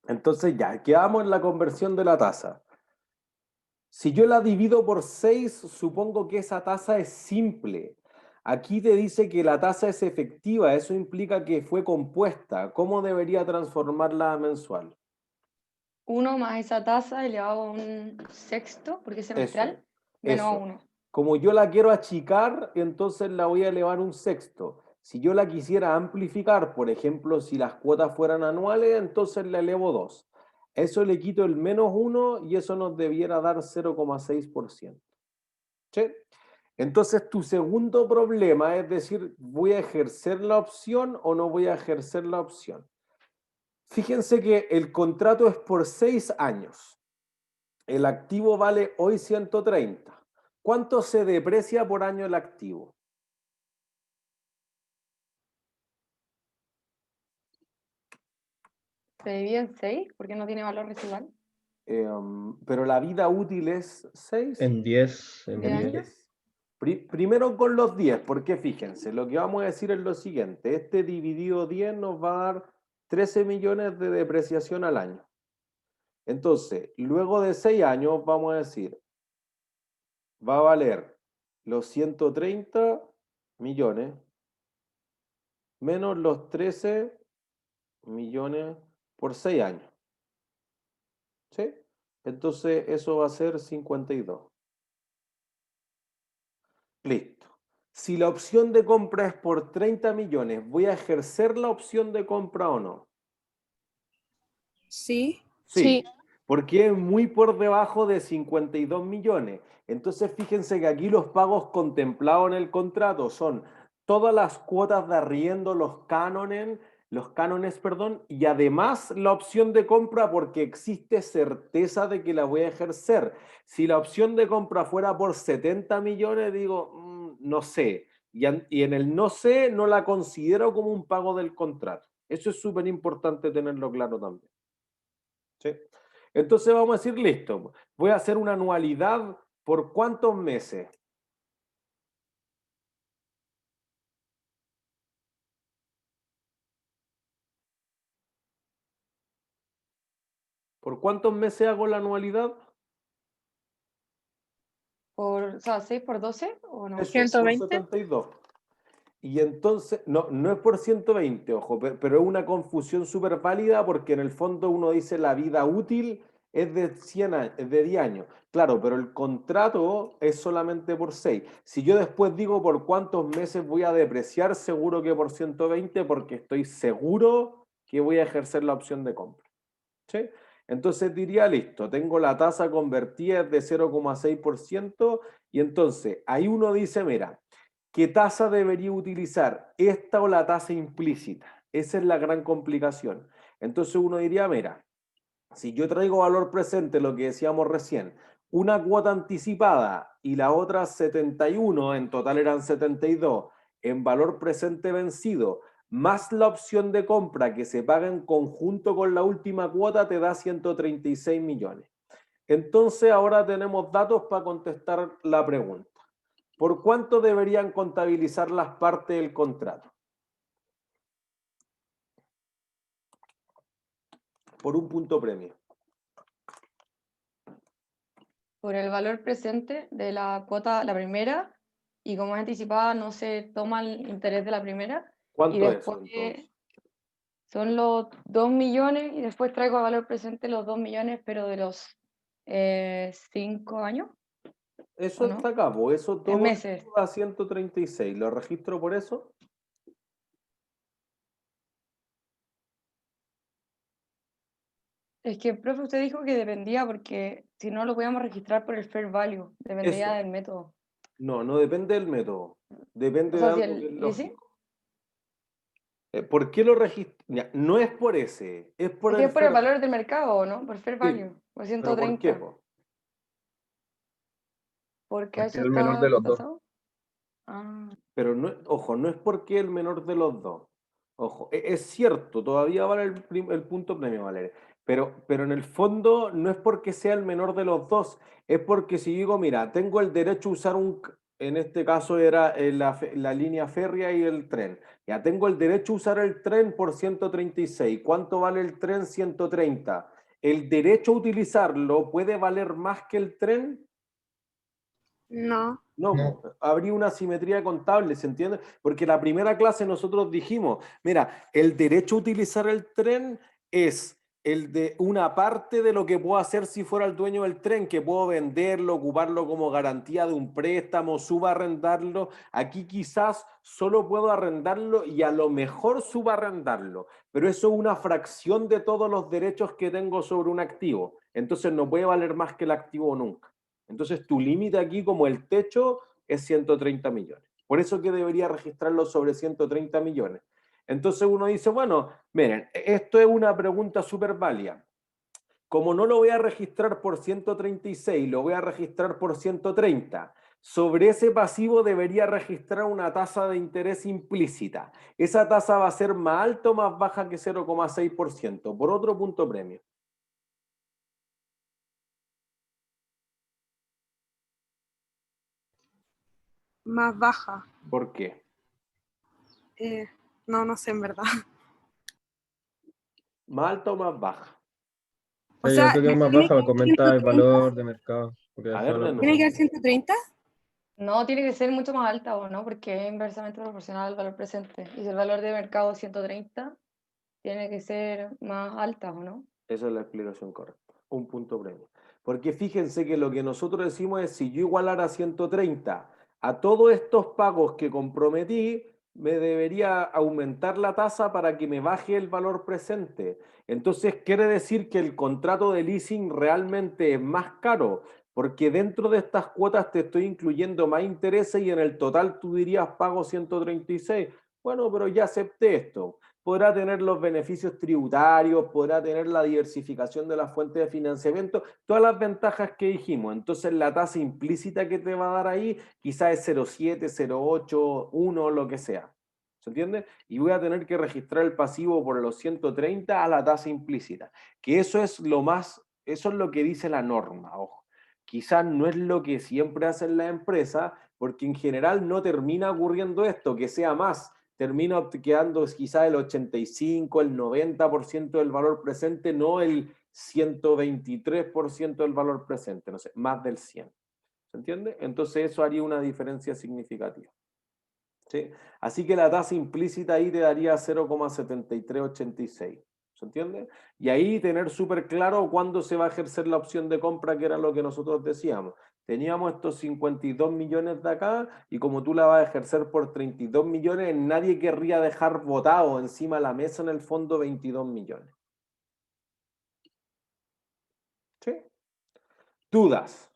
[SPEAKER 1] Entonces ya, quedamos en la conversión de la tasa. Si yo la divido por 6, supongo que esa tasa es simple. Aquí te dice que la tasa es efectiva, eso implica que fue compuesta. ¿Cómo debería transformarla a mensual?
[SPEAKER 6] 1 más esa tasa elevado a un sexto, porque es semestral, menos
[SPEAKER 1] eso.
[SPEAKER 6] 1.
[SPEAKER 1] Como yo la quiero achicar, entonces la voy a elevar un sexto. Si yo la quisiera amplificar, por ejemplo, si las cuotas fueran anuales, entonces la elevo 2. Eso le quito el menos 1 y eso nos debiera dar 0,6%. ¿Sí? Entonces tu segundo problema es decir, ¿voy a ejercer la opción o no voy a ejercer la opción? Fíjense que el contrato es por 6 años. El activo vale hoy 130. ¿Cuánto se deprecia por año el activo?
[SPEAKER 6] Se divide en 6 porque no tiene valor residual.
[SPEAKER 1] Pero la vida útil es 6.
[SPEAKER 3] En 10.
[SPEAKER 6] ¿De años?
[SPEAKER 1] Primero con los 10, porque fíjense, lo que vamos a decir es lo siguiente. Este dividido 10 nos va a dar 13 millones de depreciación al año. Entonces, luego de 6 años, vamos a decir, va a valer los 130 millones menos los 13 millones por 6 años. ¿Sí? Entonces eso va a ser 52. Listo. Si la opción de compra es por 30 millones, ¿voy a ejercer la opción de compra o no?
[SPEAKER 2] Sí.
[SPEAKER 1] Sí, porque es muy por debajo de 52 millones. Entonces fíjense que aquí los pagos contemplados en el contrato son todas las cuotas de arriendo, los cánones, perdón, y además la opción de compra porque existe certeza de que la voy a ejercer. Si la opción de compra fuera por 70 millones, digo, no sé. Y en el no sé no la considero como un pago del contrato. Eso es súper importante tenerlo claro también. ¿Sí? Entonces vamos a decir, listo, voy a hacer una anualidad por ¿cuántos meses? ¿Por cuántos meses hago la anualidad?
[SPEAKER 6] O sea, 6 por 12 o no.
[SPEAKER 1] Eso,
[SPEAKER 2] 120.
[SPEAKER 1] por 72. Y entonces, no es por 120, ojo, pero es una confusión súper válida porque en el fondo uno dice la vida útil es de 100 años, es de 10 años. Claro, pero el contrato es solamente por 6. Si yo después digo por cuántos meses voy a depreciar, seguro que por 120 porque estoy seguro que voy a ejercer la opción de compra. ¿Sí? Entonces diría, listo, tengo la tasa convertida de 0,6% y entonces ahí uno dice, mira, ¿qué tasa debería utilizar? ¿Esta o la tasa implícita? Esa es la gran complicación. Entonces uno diría, mira, si yo traigo valor presente, lo que decíamos recién, una cuota anticipada y la otra 71, en total eran 72, en valor presente vencido, más la opción de compra que se paga en conjunto con la última cuota, te da 136 millones. Entonces ahora tenemos datos para contestar la pregunta. ¿Por cuánto deberían contabilizar las partes del contrato? Por un punto premio.
[SPEAKER 6] Por el valor presente de la cuota, la primera, y como es anticipada, no se toma el interés de la primera. Y
[SPEAKER 1] ¿Cuánto es
[SPEAKER 6] después
[SPEAKER 1] eso entonces?
[SPEAKER 6] son los 2 millones, y después traigo a valor presente los 2 millones, pero de los 5 años,
[SPEAKER 1] Eso
[SPEAKER 6] ¿o no?
[SPEAKER 1] está acá, pues eso
[SPEAKER 6] En
[SPEAKER 1] todo
[SPEAKER 6] meses.
[SPEAKER 1] a 136. ¿Lo registro por eso?
[SPEAKER 6] Es que, profe, usted dijo que dependía porque si no lo podíamos registrar por el fair value, dependía
[SPEAKER 1] Eso.
[SPEAKER 6] del método.
[SPEAKER 1] No depende del método. Depende
[SPEAKER 6] O
[SPEAKER 1] de
[SPEAKER 6] sea, si
[SPEAKER 1] algo que es
[SPEAKER 6] el ISI,
[SPEAKER 1] lógico. ¿Por qué lo registro? No es por ese, es por
[SPEAKER 6] es que
[SPEAKER 1] el
[SPEAKER 6] es por el
[SPEAKER 1] fair value.
[SPEAKER 6] valor del mercado, ¿no? Por fair
[SPEAKER 1] Sí,
[SPEAKER 6] value, por
[SPEAKER 1] ¿pero por qué,
[SPEAKER 6] 130.
[SPEAKER 1] po?
[SPEAKER 6] Porque a
[SPEAKER 3] Porque
[SPEAKER 6] eso
[SPEAKER 3] es el menor de
[SPEAKER 6] está
[SPEAKER 3] los dos.
[SPEAKER 6] tasado. Ah,
[SPEAKER 1] Pero no, ojo, no es porque el menor de los dos. Ojo, es cierto, todavía vale el punto premio, Valeria. Pero en el fondo no es porque sea el menor de los dos, es porque si digo, mira, tengo el derecho a usar en este caso era la línea férrea y el tren. Ya tengo el derecho a usar el tren por 136. ¿Cuánto vale el tren? 130. ¿El derecho a utilizarlo puede valer más que el tren?
[SPEAKER 2] No.
[SPEAKER 1] No,
[SPEAKER 4] No.
[SPEAKER 1] habría una asimetría contable, ¿se entiende? Porque la primera clase nosotros dijimos, mira, el derecho a utilizar el tren es el de una parte de lo que puedo hacer si fuera el dueño del tren, que puedo venderlo, ocuparlo como garantía de un préstamo, subarrendarlo. Aquí quizás solo puedo arrendarlo y a lo mejor subarrendarlo, pero eso es una fracción de todos los derechos que tengo sobre un activo. Entonces no puede valer más que el activo nunca. Entonces tu límite aquí como el techo es 130 millones. Por eso que debería registrarlo sobre 130 millones. Entonces uno dice, bueno, miren, esto es una pregunta súper válida. Como no lo voy a registrar por 136, lo voy a registrar por 130. Sobre ese pasivo debería registrar una tasa de interés implícita. Esa tasa va a ser más alta o más baja que 0,6%, por otro punto premio.
[SPEAKER 2] Más baja.
[SPEAKER 1] ¿Por qué?
[SPEAKER 2] No sé en verdad.
[SPEAKER 1] ¿Más alta o más baja?
[SPEAKER 2] O
[SPEAKER 3] Yo
[SPEAKER 2] sea,
[SPEAKER 3] creo que es más
[SPEAKER 2] ¿tiene
[SPEAKER 3] baja,
[SPEAKER 2] que
[SPEAKER 3] va a
[SPEAKER 2] ser
[SPEAKER 3] comentar el
[SPEAKER 2] 130?
[SPEAKER 3] valor de mercado. Porque
[SPEAKER 1] A
[SPEAKER 3] eso
[SPEAKER 1] ver,
[SPEAKER 3] habla
[SPEAKER 1] de
[SPEAKER 3] por
[SPEAKER 2] ¿Tiene
[SPEAKER 1] nuevo.
[SPEAKER 2] que ser 130?
[SPEAKER 6] No, tiene que ser mucho más alta, ¿o no? Porque es inversamente proporcional al valor presente. Y si el valor de mercado es 130, tiene que ser más alta, ¿o no?
[SPEAKER 1] Esa es la explicación correcta. Un punto premio. Porque fíjense que lo que nosotros decimos es, si yo igualara 130 a todos estos pagos que comprometí, me debería aumentar la tasa para que me baje el valor presente. Entonces quiere decir que el contrato de leasing realmente es más caro, porque dentro de estas cuotas te estoy incluyendo más intereses y en el total tú dirías pago 136. Bueno, pero ya acepté esto. Podrá tener los beneficios tributarios, podrá tener la diversificación de las fuentes de financiamiento, todas las ventajas que dijimos. Entonces la tasa implícita que te va a dar ahí quizás es 0,7, 0,8, 1, lo que sea. ¿Se entiende? Y voy a tener que registrar el pasivo por los 130 a la tasa implícita. Que eso es lo que dice la norma, ojo. Quizás no es lo que siempre hacen las empresas, porque en general no termina ocurriendo esto, que sea más. Termina quedando quizás el 85, el 90% del valor presente, no el 123% del valor presente, no sé, más del 100. ¿Se entiende? Entonces eso haría una diferencia significativa. ¿Sí? Así que la tasa implícita ahí te daría 0,7386. ¿Se entiende? Y ahí tener súper claro cuándo se va a ejercer la opción de compra, que era lo que nosotros decíamos. Teníamos estos 52 millones de acá y como tú la vas a ejercer por 32 millones, nadie querría dejar botado encima de la mesa en el fondo 22 millones. ¿Sí? ¿Dudas?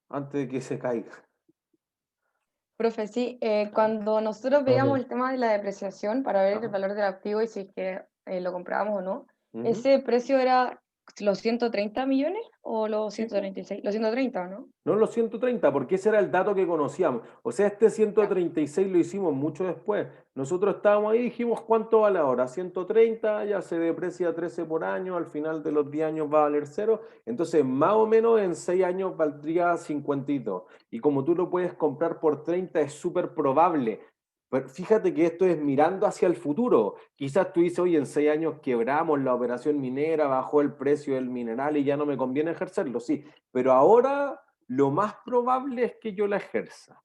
[SPEAKER 1] Antes de que se caiga.
[SPEAKER 6] Profe, sí, cuando nosotros veíamos
[SPEAKER 3] Ok.
[SPEAKER 6] el tema de la depreciación para ver el
[SPEAKER 1] Ajá.
[SPEAKER 6] valor del activo y si es que lo comprábamos o no,
[SPEAKER 1] Ujú.
[SPEAKER 6] ¿ese precio era los 130 millones o los
[SPEAKER 1] Sí, po.
[SPEAKER 6] 136? Los 130, ¿no?
[SPEAKER 1] No los 130, porque ese era el dato que conocíamos. O sea, este 136 lo hicimos mucho después. Nosotros estábamos ahí y dijimos, ¿cuánto vale ahora? 130, ya se deprecia 13 por año, al final de los 10 años va a valer 0. Entonces, más o menos en 6 años valdría 52. Y como tú lo puedes comprar por 30, es súper probable. Pero fíjate que esto es mirando hacia el futuro. Quizás tú dices, oye, en 6 años quebramos la operación minera, bajó el precio del mineral y ya no me conviene ejercerlo. Sí, pero ahora lo más probable es que yo la ejerza.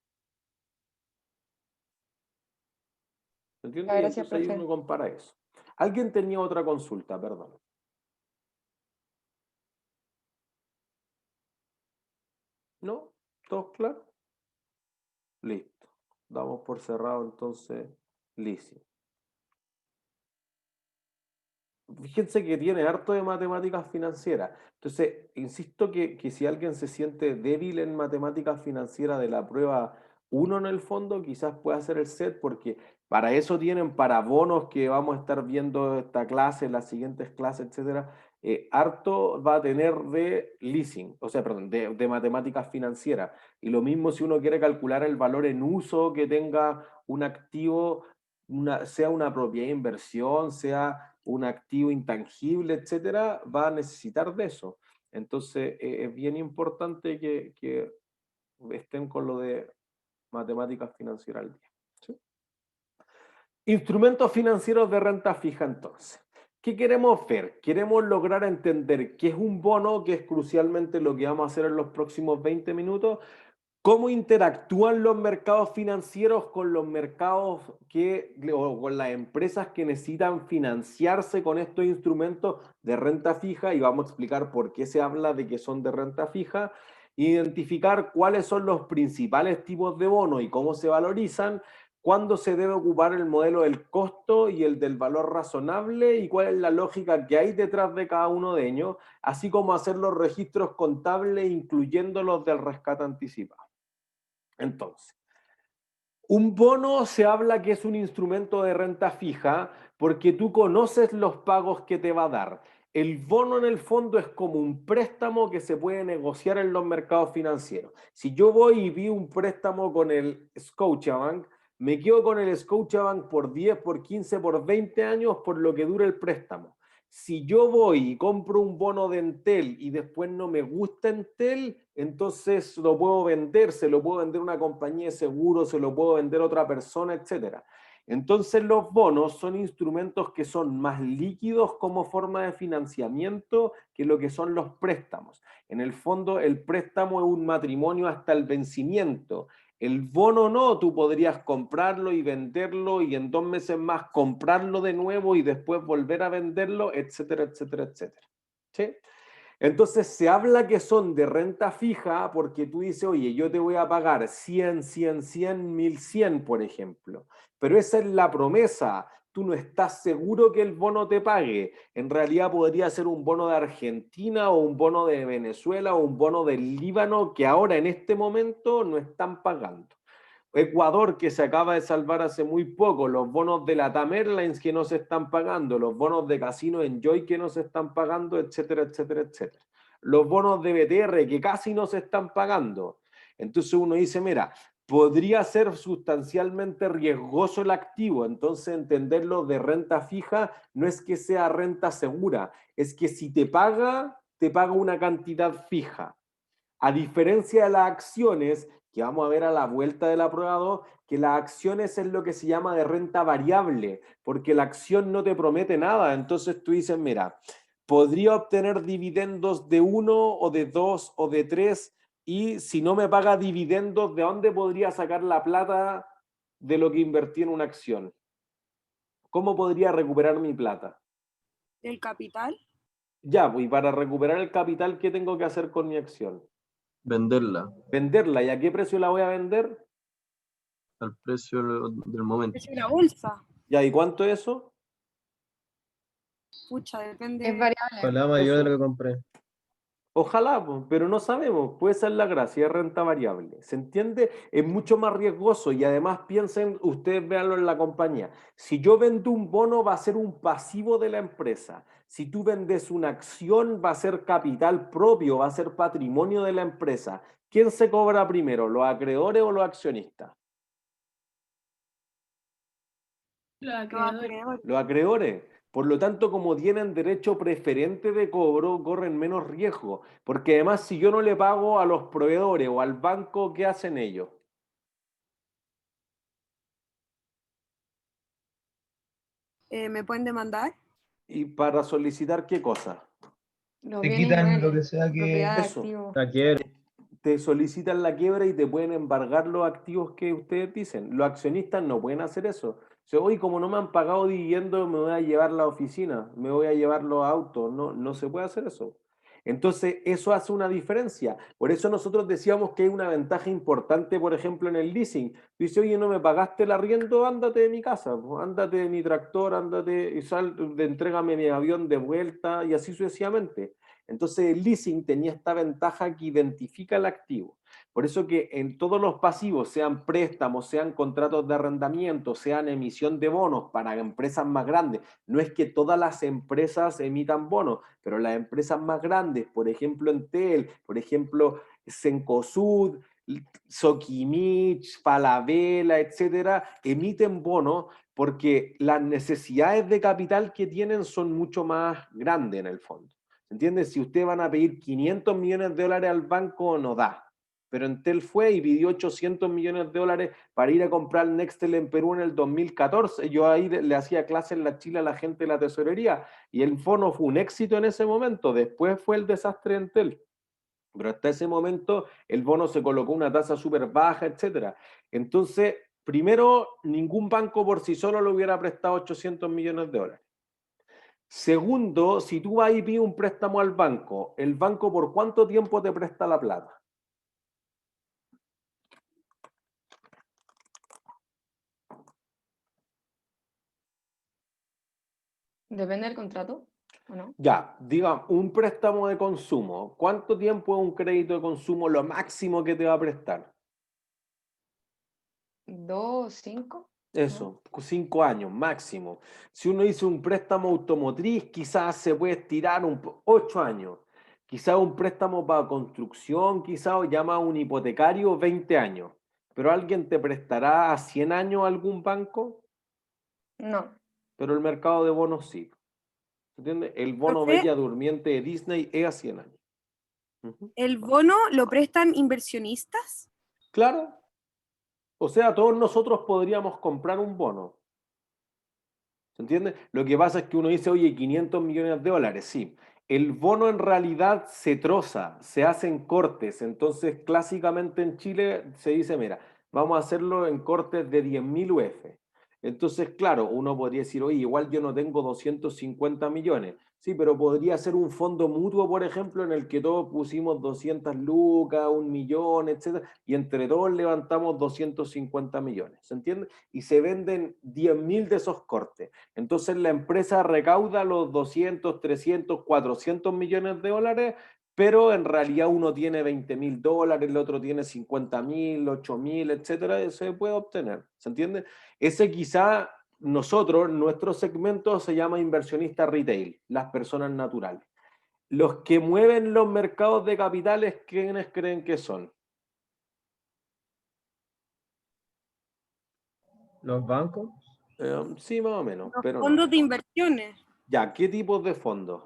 [SPEAKER 1] ¿Entiendes? Y
[SPEAKER 6] Gracias,
[SPEAKER 1] entonces ahí
[SPEAKER 6] profe.
[SPEAKER 1] uno compara eso. ¿Alguien tenía otra consulta? Perdón. ¿No? ¿Todos claros? Listo. Damos por cerrado entonces leasing. Fíjense que tiene harto de matemáticas financieras. Entonces, insisto que si alguien se siente débil en matemáticas financieras de la prueba 1 en el fondo, quizás pueda hacer el set, porque para eso tienen para bonos que vamos a estar viendo esta clase, las siguientes clases, etcétera. Harto va a tener de leasing, o sea, perdón, de matemáticas financieras. Y lo mismo si uno quiere calcular el valor en uso que tenga un activo, sea una propiedad de inversión, sea un activo intangible, etcétera, va a necesitar de eso. Entonces, es bien importante que estén con lo de matemáticas financieras al día. ¿Sí? Instrumentos financieros de renta fija, entonces. ¿Qué queremos ver? Queremos lograr entender qué es un bono, que es crucialmente lo que vamos a hacer en los próximos 20 minutos, cómo interactúan los mercados financieros con los mercados o con las empresas que necesitan financiarse con estos instrumentos de renta fija, y vamos a explicar por qué se habla de que son de renta fija, identificar cuáles son los principales tipos de bonos y cómo se valorizan, cuándo se debe ocupar el modelo del costo y el del valor razonable y cuál es la lógica que hay detrás de cada uno de ellos, así como hacer los registros contables incluyendo los del rescate anticipado. Entonces, un bono se habla que es un instrumento de renta fija porque tú conoces los pagos que te va a dar. El bono en el fondo es como un préstamo que se puede negociar en los mercados financieros. Si yo voy y vi un préstamo con el Scotiabank, me quedo con el Scotiabank por 10, por 15, por 20 años por lo que dure el préstamo. Si yo voy y compro un bono de Entel y después no me gusta Entel, entonces lo puedo vender, se lo puedo vender a una compañía de seguros, se lo puedo vender a otra persona, etc. Entonces los bonos son instrumentos que son más líquidos como forma de financiamiento que lo que son los préstamos. En el fondo, el préstamo es un matrimonio hasta el vencimiento. El bono no, tú podrías comprarlo y venderlo y en 2 meses más comprarlo de nuevo y después volver a venderlo, etcétera, etcétera, etcétera. ¿Sí? Entonces se habla que son de renta fija porque tú dices, oye, yo te voy a pagar 100, 100, 100, 1100, por ejemplo. Pero esa es la promesa. Tú no estás seguro que el bono te pague. En realidad podría ser un bono de Argentina o un bono de Venezuela o un bono del Líbano que ahora en este momento no están pagando. Ecuador, que se acaba de salvar hace muy poco, los bonos de Latam Airlines que no se están pagando, los bonos de Casino Enjoy que no se están pagando, etcétera, etcétera, etcétera. Los bonos de BTR que casi no se están pagando. Entonces uno dice, mira, podría ser sustancialmente riesgoso el activo, entonces entenderlo de renta fija no es que sea renta segura, es que si te paga una cantidad fija. A diferencia de las acciones, que vamos a ver a la vuelta de la prueba 2, que las acciones es lo que se llama de renta variable, porque la acción no te promete nada. Entonces tú dices, mira, podría obtener dividendos de 1 o de 2 o de 3, y si no me paga dividendos, ¿de dónde podría sacar la plata de lo que invertí en una acción? ¿Cómo podría recuperar mi plata?
[SPEAKER 2] ¿El capital?
[SPEAKER 1] Ya, pues, y para recuperar el capital, ¿qué tengo que hacer con mi acción?
[SPEAKER 8] Venderla
[SPEAKER 1] Venderla. ¿Y a qué precio la voy a vender?
[SPEAKER 8] al precio del momento.
[SPEAKER 2] ¿Es una bolsa?
[SPEAKER 1] Ya, ¿y cuánto es eso?
[SPEAKER 2] Pucha, depende.
[SPEAKER 6] Es variable.
[SPEAKER 3] Ojalá mayor de
[SPEAKER 1] Eso.
[SPEAKER 3] lo que compré.
[SPEAKER 1] Ojalá, pues, pero no sabemos, puede ser la gracia, es renta variable. ¿Se entiende? Es mucho más riesgoso y además piensen, ustedes véanlo en la compañía. Si yo vendo un bono va a ser un pasivo de la empresa. Si tú vendes una acción va a ser capital propio, va a ser patrimonio de la empresa. ¿Quién se cobra primero, los acreedores o los accionistas?
[SPEAKER 2] Los acreedores.
[SPEAKER 1] Los acreedores. Por lo tanto, como tienen derecho preferente de cobro, corren menos riesgo. Porque además, si yo no le pago a los proveedores o al banco, ¿qué hacen ellos?
[SPEAKER 2] ¿Me pueden demandar?
[SPEAKER 1] ¿Y para solicitar qué cosa?
[SPEAKER 6] Los
[SPEAKER 4] Te
[SPEAKER 6] bienes
[SPEAKER 4] quitan lo
[SPEAKER 6] inmuebles,
[SPEAKER 4] que sea que...
[SPEAKER 6] propiedad,
[SPEAKER 1] Eso.
[SPEAKER 6] activos.
[SPEAKER 3] La quiero.
[SPEAKER 1] Te solicitan la quiebra y te pueden embargar los activos que ustedes dicen. Los accionistas no pueden hacer eso. O sea, hoy como no me han pagado dividendos, me voy a llevar la oficina, me voy a llevar los autos. No, no se puede hacer eso. Entonces, eso hace una diferencia. Por eso nosotros decíamos que hay una ventaja importante, por ejemplo, en el leasing. Dice, oye, no me pagaste el arriendo, ándate de mi casa, pues, ándate de mi tractor, ándate y entrégame mi avión de vuelta y así sucesivamente. Entonces el leasing tenía esta ventaja que identifica el activo. Por eso que en todos los pasivos, sean préstamos, sean contratos de arrendamiento, sean emisión de bonos para empresas más grandes, no es que todas las empresas emitan bonos, pero las empresas más grandes, por ejemplo Entel, por ejemplo Cencosud, Soquimich, Falabella, etcétera, emiten bonos porque las necesidades de capital que tienen son mucho más grandes en el fondo. ¿Entiendes? Si ustedes van a pedir 500 millones de dólares al banco, no da. Pero Entel fue y pidió 800 millones de dólares para ir a comprar Nextel en Perú en el 2014. Yo ahí le hacía clase en la Chile a la gente de la tesorería y el bono fue un éxito en ese momento. Después fue el desastre de Entel. Pero hasta ese momento el bono se colocó una tasa súper baja, etc. Entonces, primero, ningún banco por sí solo le hubiera prestado 800 millones de dólares. Segundo, si tú vas y pides un préstamo al banco, ¿el banco por cuánto tiempo te presta la plata?
[SPEAKER 6] Depende del contrato, ¿o no?
[SPEAKER 1] Ya, diga, un préstamo de consumo. ¿Cuánto tiempo es un crédito de consumo lo máximo que te va a prestar?
[SPEAKER 6] 2, 5.
[SPEAKER 1] Eso, 5 años máximo. Si uno hizo un préstamo automotriz, quizás se puede estirar 8 años. Quizás un préstamo para construcción, quizás llama un hipotecario 20 años. ¿Pero alguien te prestará a 100 años algún banco?
[SPEAKER 6] No.
[SPEAKER 1] Pero el mercado de bonos sí. ¿Entiendes? El bono
[SPEAKER 2] Profe.
[SPEAKER 1] Bella Durmiente de Disney es a 100 años. Ujú.
[SPEAKER 2] ¿El bono lo prestan inversionistas?
[SPEAKER 1] Claro. O sea, todos nosotros podríamos comprar un bono. ¿Se entiende? Lo que pasa es que uno dice, oye, 500 millones de dólares, sí. El bono en realidad se troza, se hacen cortes. Entonces, clásicamente en Chile se dice, mira, vamos a hacerlo en cortes de 10.000 UF. Entonces, claro, uno podría decir, oye, igual yo no tengo 250 millones. Sí, pero podría ser un fondo mutuo, por ejemplo, en el que todos pusimos 200 lucas, 1 millón, etcétera, y entre todos levantamos 250 millones. ¿Se entiende? Y se venden 10.000 de esos cortes. Entonces la empresa recauda los 200, 300, 400 millones de dólares, pero en realidad uno tiene 20.000 dólares, el otro tiene 50.000, 8.000, etcétera, y se puede obtener. ¿Se entiende? Ese quizá nosotros, nuestro segmento se llama inversionista retail, las personas naturales. Los que mueven los mercados de capitales, ¿quiénes creen que son?
[SPEAKER 3] Los bancos,
[SPEAKER 1] Sí, más o menos,
[SPEAKER 2] Los
[SPEAKER 1] pero
[SPEAKER 2] fondos
[SPEAKER 1] no.
[SPEAKER 2] de inversiones.
[SPEAKER 1] Ya, ¿qué tipos de fondos?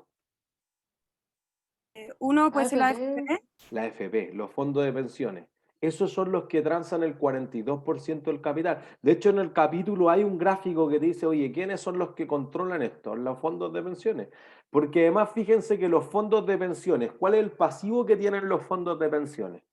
[SPEAKER 2] Uno puede ser la
[SPEAKER 6] AFP.
[SPEAKER 2] AFP.
[SPEAKER 1] La AFP, los fondos de pensiones. Esos son los que transan el 42% del capital. De hecho, en el capítulo hay un gráfico que dice, oye, ¿quiénes son los que controlan esto? Los fondos de pensiones. Porque además, fíjense que los fondos de pensiones, ¿cuál es el pasivo que tienen los fondos de pensiones?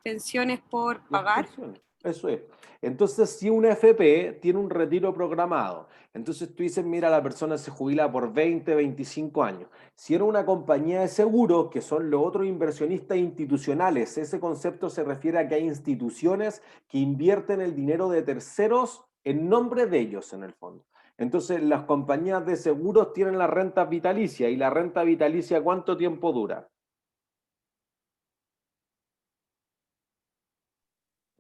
[SPEAKER 2] Pensiones por
[SPEAKER 1] Las
[SPEAKER 2] pagar.
[SPEAKER 1] pensiones. Eso es. Entonces, si una FP tiene un retiro programado, entonces tú dices, mira, la persona se jubila por 20, 25 años. Si era una compañía de seguros, que son los otros inversionistas institucionales, ese concepto se refiere a que hay instituciones que invierten el dinero de terceros en nombre de ellos, en el fondo. Entonces, las compañías de seguros tienen la renta vitalicia, y la renta vitalicia, ¿cuánto tiempo dura?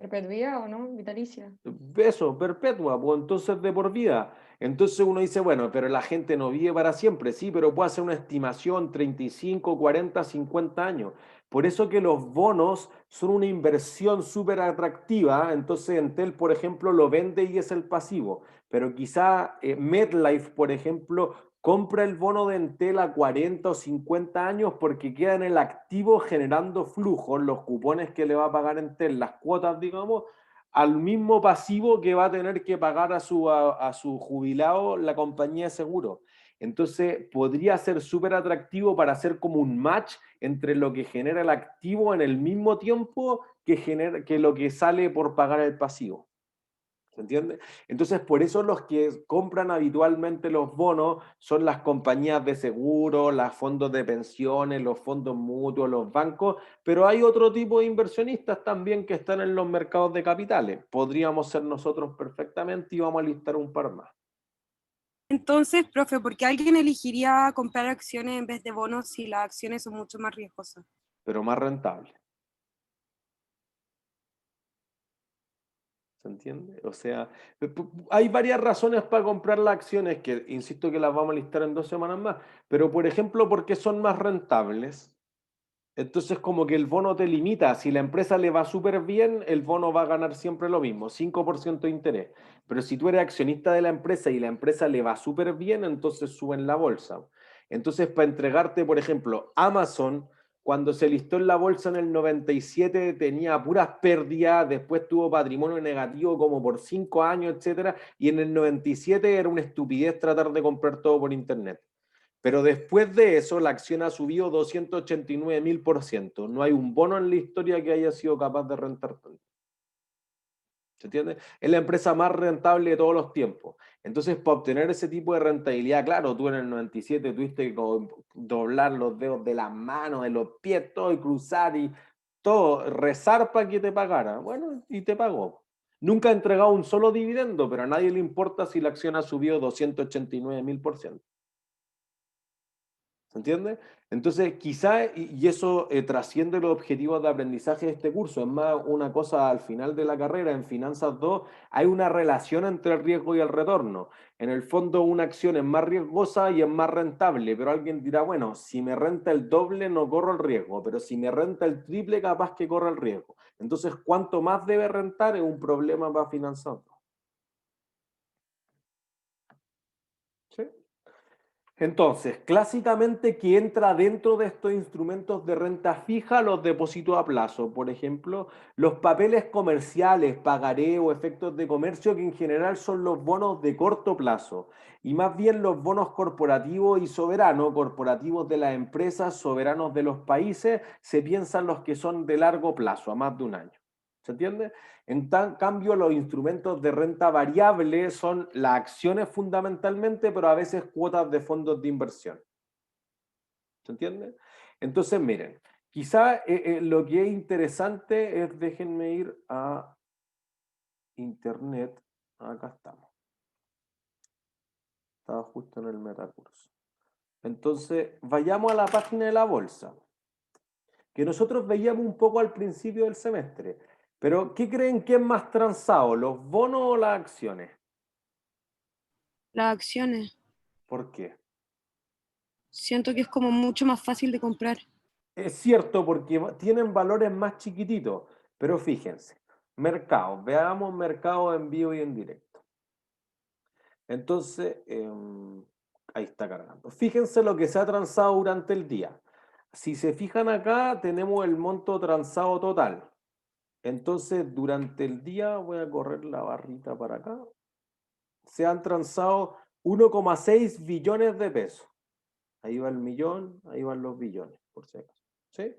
[SPEAKER 6] ¿Perpetuidad o no? Vitalicia.
[SPEAKER 1] Eso, perpetua, pues entonces de por vida. Entonces uno dice, bueno, pero la gente no vive para siempre, sí, pero puede hacer una estimación 35, 40, 50 años. Por eso que los bonos son una inversión súper atractiva. Entonces Entel, por ejemplo, lo vende y es el pasivo. Pero quizá MetLife, por ejemplo, compra el bono de Entel a 40 o 50 años porque queda en el activo generando flujos, los cupones que le va a pagar Entel, las cuotas, digamos, al mismo pasivo que va a tener que pagar a su jubilado la compañía de seguro. Entonces, podría ser súper atractivo para hacer como un match entre lo que genera el activo en el mismo tiempo que lo que sale por pagar el pasivo. ¿Se entiende? Entonces, por eso los que compran habitualmente los bonos son las compañías de seguro, los fondos de pensiones, los fondos mutuos, los bancos, pero hay otro tipo de inversionistas también que están en los mercados de capitales. Podríamos ser nosotros perfectamente y vamos a listar un par más.
[SPEAKER 2] Entonces, profe, ¿por qué alguien elegiría comprar acciones en vez de bonos si las acciones son mucho más riesgosas?
[SPEAKER 1] Pero más rentable. ¿Se entiende? O sea, hay varias razones para comprar las acciones que, insisto, que las vamos a listar en 2 semanas más, pero por ejemplo, porque son más rentables. Entonces, como que el bono te limita. Si la empresa le va súper bien, el bono va a ganar siempre lo mismo, 5% de interés. Pero si tú eres accionista de la empresa y la empresa le va súper bien, entonces suben la bolsa. Entonces, para entregarte, por ejemplo, Amazon, cuando se listó en la bolsa en el 97, tenía puras pérdidas, después tuvo patrimonio negativo como por 5 años, etcétera, y en el 97 era una estupidez tratar de comprar todo por internet. Pero después de eso, la acción ha subido 289.000%. No hay un bono en la historia que haya sido capaz de rentar tanto. ¿Se entiende? Es la empresa más rentable de todos los tiempos. Entonces, para obtener ese tipo de rentabilidad, claro, tú en el 97 tuviste que doblar los dedos de las manos, de los pies, todo, y cruzar y todo, rezar para que te pagara. Bueno, y te pagó. Nunca ha entregado un solo dividendo, pero a nadie le importa si la acción ha subido 289.000%. ¿Se entiende? Entonces, quizá, y eso trasciende los objetivos de aprendizaje de este curso, es más una cosa al final de la carrera, en Finanzas 2, hay una relación entre el riesgo y el retorno. En el fondo, una acción es más riesgosa y es más rentable, pero alguien dirá, bueno, si me renta el doble no corro el riesgo, pero si me renta el triple capaz que corre el riesgo. Entonces, ¿cuánto más debe rentar? Es un problema para Finanzas 2. ¿Sí? Entonces, clásicamente, ¿qué entra dentro de estos instrumentos de renta fija? Los depósitos a plazo, por ejemplo, los papeles comerciales, pagaré o efectos de comercio, que en general son los bonos de corto plazo, y más bien los bonos corporativos y soberanos, corporativos de las empresas, soberanos de los países, se piensan los que son de largo plazo, a más de un año. ¿Se entiende? En cambio, los instrumentos de renta variable son las acciones fundamentalmente, pero a veces cuotas de fondos de inversión. ¿Se entiende? Entonces, miren, quizá lo que es interesante es, déjenme ir a internet, acá estamos. Estaba justo en el metacurso. Entonces, vayamos a la página de la bolsa, que nosotros veíamos un poco al principio del semestre. Pero, ¿qué creen que es más transado, los bonos o las acciones?
[SPEAKER 2] Las acciones.
[SPEAKER 1] ¿Por qué?
[SPEAKER 2] Siento que es como mucho más fácil de comprar.
[SPEAKER 1] Es cierto, porque tienen valores más chiquititos, pero fíjense, mercados, veamos mercados en vivo y en directo. Entonces, ahí está cargando. Fíjense lo que se ha transado durante el día. Si se fijan acá, tenemos el monto transado total. Entonces, durante el día, voy a correr la barrita para acá, se han transado 1,6 billones de pesos. Ahí va el millón, ahí van los billones, por si acaso. ¿Sí?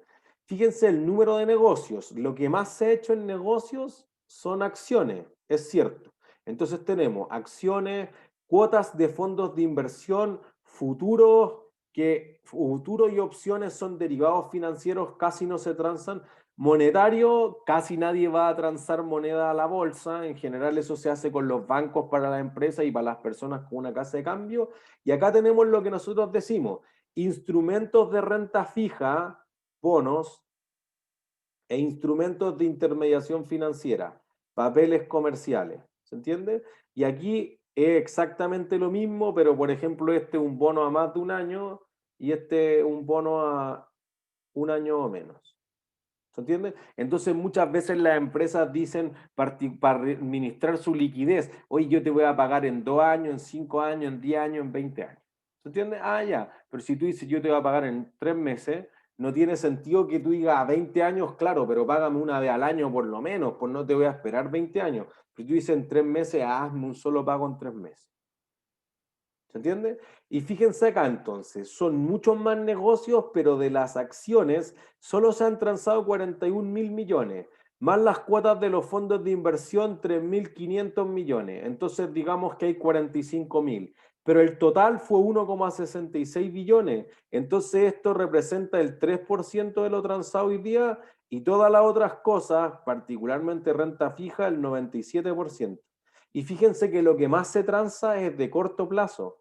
[SPEAKER 1] Fíjense el número de negocios. Lo que más se ha hecho en negocios son acciones, es cierto. Entonces tenemos acciones, cuotas de fondos de inversión, futuros, que futuros y opciones son derivados financieros, casi no se transan. Monetario, casi nadie va a transar moneda a la bolsa. En general eso se hace con los bancos para las empresas y para las personas con una casa de cambio. Y acá tenemos lo que nosotros decimos, instrumentos de renta fija, bonos, e instrumentos de intermediación financiera, papeles comerciales. ¿Se entiende? Y aquí es exactamente lo mismo, pero por ejemplo este es un bono a más de un año y este un bono a un año o menos. ¿Se entiende? Entonces muchas veces las empresas dicen para administrar su liquidez, oye, yo te voy a pagar en 2 años, en 5 años, en 10 años, en 20 años. ¿Se entiende? Ah, ya. Pero si tú dices yo te voy a pagar en 3 meses, no tiene sentido que tú digas a 20 años, claro, pero págame una vez al año por lo menos, pues no te voy a esperar 20 años. Pero tú dices en 3 meses, hazme un solo pago en 3 meses. ¿Se entiende? Y fíjense acá entonces, son muchos más negocios, pero de las acciones solo se han transado 41.000 millones, más las cuotas de los fondos de inversión 3.500 millones. Entonces digamos que hay 45.000, pero el total fue 1,66 billones. Entonces esto representa el 3% de lo transado hoy día y todas las otras cosas, particularmente renta fija, el 97%. Y fíjense que lo que más se transa es de corto plazo,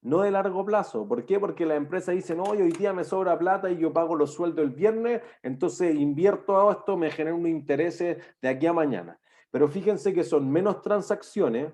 [SPEAKER 1] no de largo plazo. ¿Por qué? Porque la empresa dice, no, hoy día me sobra plata y yo pago los sueldos el viernes, entonces invierto a esto, me genera un interés de aquí a mañana. Pero fíjense que son menos transacciones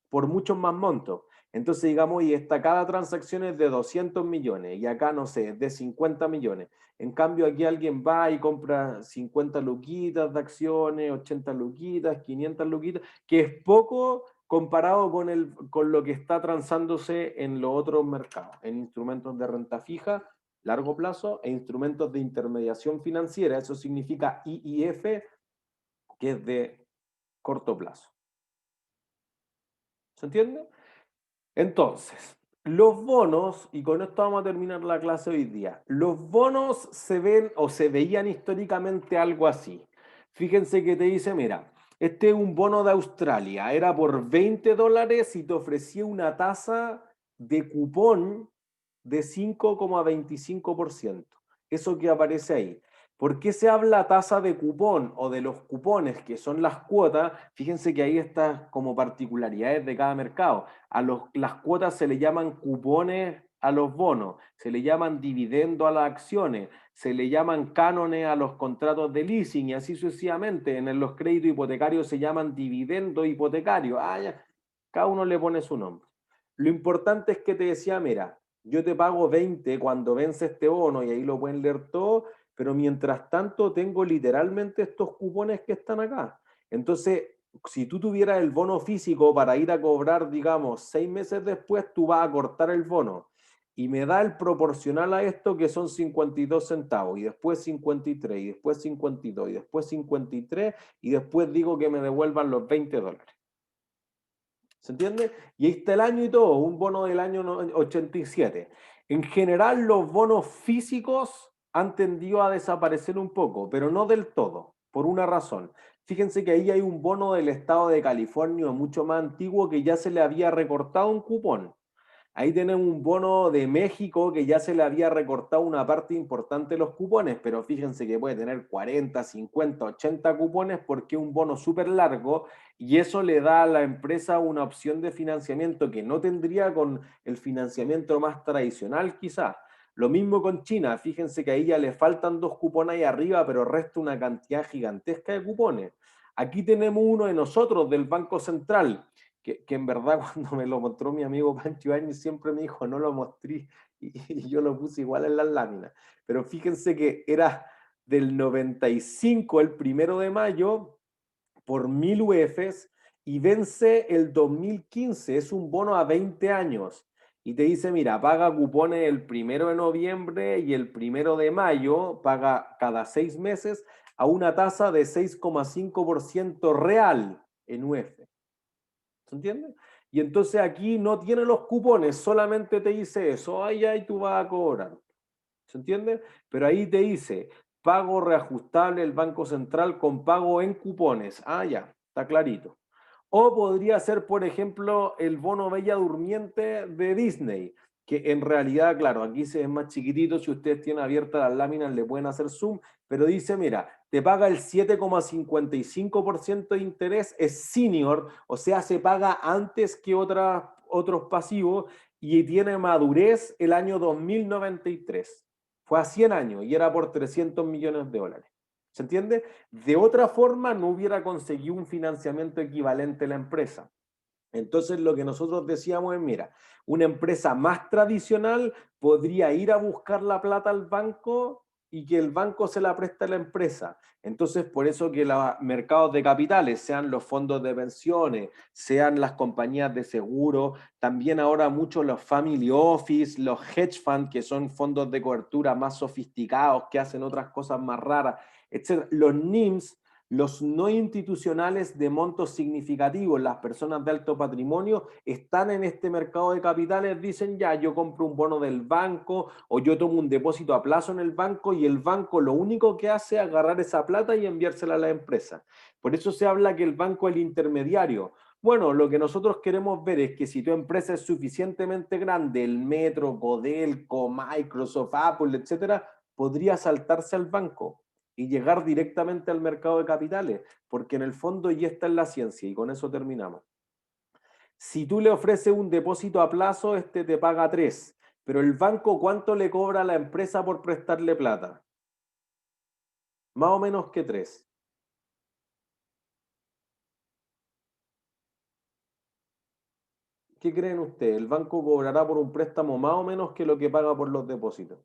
[SPEAKER 1] por muchos más montos. Entonces digamos, y cada transacción es de 200 millones y acá, no sé, es de 50 millones. En cambio, aquí alguien va y compra 50 luquitas de acciones, 80 luquitas, 500 luquitas, que es poco comparado con lo que está transándose en los otros mercados, en instrumentos de renta fija, largo plazo, e instrumentos de intermediación financiera. Eso significa IIF, que es de corto plazo. ¿Se entiende? Entonces, los bonos, y con esto vamos a terminar la clase hoy día, los bonos se ven o se veían históricamente algo así. Fíjense que te dice, mira, este es un bono de Australia, era por $20 y te ofrecía una tasa de cupón de 5,25%. Eso que aparece ahí. ¿Por qué se habla tasa de cupón o de los cupones, que son las cuotas? Fíjense que ahí está como particularidades de cada mercado. Las cuotas se le llaman cupones a los bonos, se le llaman dividendo a las acciones, se le llaman cánones a los contratos de leasing y así sucesivamente. En los créditos hipotecarios se llaman dividendo hipotecario. Cada uno le pone su nombre. Lo importante es que te decía, mira, yo te pago 20 cuando vence este bono y ahí lo pueden leer todo, pero mientras tanto tengo literalmente estos cupones que están acá. Entonces, si tú tuvieras el bono físico para ir a cobrar, digamos, 6 meses después, tú vas a cortar el bono. y me da el proporcional a esto que son 52 centavos, y después 53, y después 52, y después 53, y después digo que me devuelvan los $20. ¿Se entiende? Y ahí está el año y todo, un bono del año 87. En general, los bonos físicos han tendido a desaparecer un poco, pero no del todo, por una razón. Fíjense que ahí hay un bono del estado de California mucho más antiguo que ya se le había recortado un cupón. Ahí tenemos un bono de México que ya se le había recortado una parte importante de los cupones, pero fíjense que puede tener 40, 50, 80 cupones porque es un bono súper largo y eso le da a la empresa una opción de financiamiento que no tendría con el financiamiento más tradicional quizás. Lo mismo con China, fíjense que ahí ya le faltan 2 cupones ahí arriba, pero resta una cantidad gigantesca de cupones. Aquí tenemos uno de nosotros, del Banco Central, que en verdad cuando me lo mostró mi amigo Pancho Áñez siempre me dijo, no lo mostré, y yo lo puse igual en las láminas. Pero fíjense que era del 95, el 1 de mayo, por 1000 UFs, y vence el 2015, es un bono a 20 años. Y te dice, mira, paga cupones el 1 de noviembre y el 1 de mayo, paga cada 6 meses a una tasa de 6,5% real en UF. ¿Se entiende? Y entonces aquí no tiene los cupones, solamente te dice eso, ay, tú vas a cobrar. ¿Se entiende? Pero ahí te dice, pago reajustable el Banco Central con pago en cupones. Ah, ya, está clarito. O podría ser, por ejemplo, el bono Bella Durmiente de Disney, que en realidad, claro, aquí se es más chiquitito, si ustedes tienen abiertas las láminas le pueden hacer zoom, pero dice, mira, te paga el 7,55% de interés, es senior, o sea, se paga antes que otros pasivos y tiene madurez el año 2093. Fue a 100 años y era por $300 millones. ¿Se entiende? De otra forma no hubiera conseguido un financiamiento equivalente a la empresa. Entonces lo que nosotros decíamos es, mira, una empresa más tradicional podría ir a buscar la plata al banco y que el banco se la preste a la empresa. Entonces, por eso que los mercados de capitales, sean los fondos de pensiones, sean las compañías de seguro, también ahora muchos los family office, los hedge funds, que son fondos de cobertura más sofisticados, que hacen otras cosas más raras, etc. Los NIMs, los no institucionales de montos significativos, las personas de alto patrimonio, están en este mercado de capitales, dicen ya, yo compro un bono del banco o yo tomo un depósito a plazo en el banco y el banco lo único que hace es agarrar esa plata y enviársela a la empresa. Por eso se habla que el banco es el intermediario. Bueno, lo que nosotros queremos ver es que si tu empresa es suficientemente grande, el Metro, Codelco, Microsoft, Apple, etcétera, podría saltarse al banco y llegar directamente al mercado de capitales, porque en el fondo ya está en la ciencia, y con eso terminamos. Si tú le ofreces un depósito a plazo, este te paga 3, pero el banco, ¿cuánto le cobra a la empresa por prestarle plata? Más o menos que 3. ¿Qué creen ustedes? ¿El banco cobrará por un préstamo más o menos que lo que paga por los depósitos?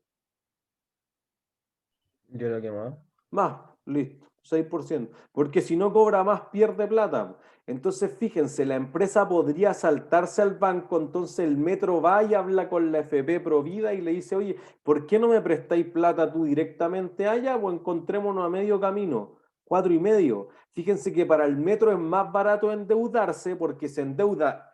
[SPEAKER 3] Yo creo que más.
[SPEAKER 1] Más, listo, 6%. Porque si no cobra más, pierde plata. Entonces, fíjense, la empresa podría saltarse al banco, entonces el Metro va y habla con la FP Provida y le dice, oye, ¿por qué no me prestáis plata tú directamente allá? O encontrémonos a medio camino, 4,5. Fíjense que para el Metro es más barato endeudarse porque se endeuda,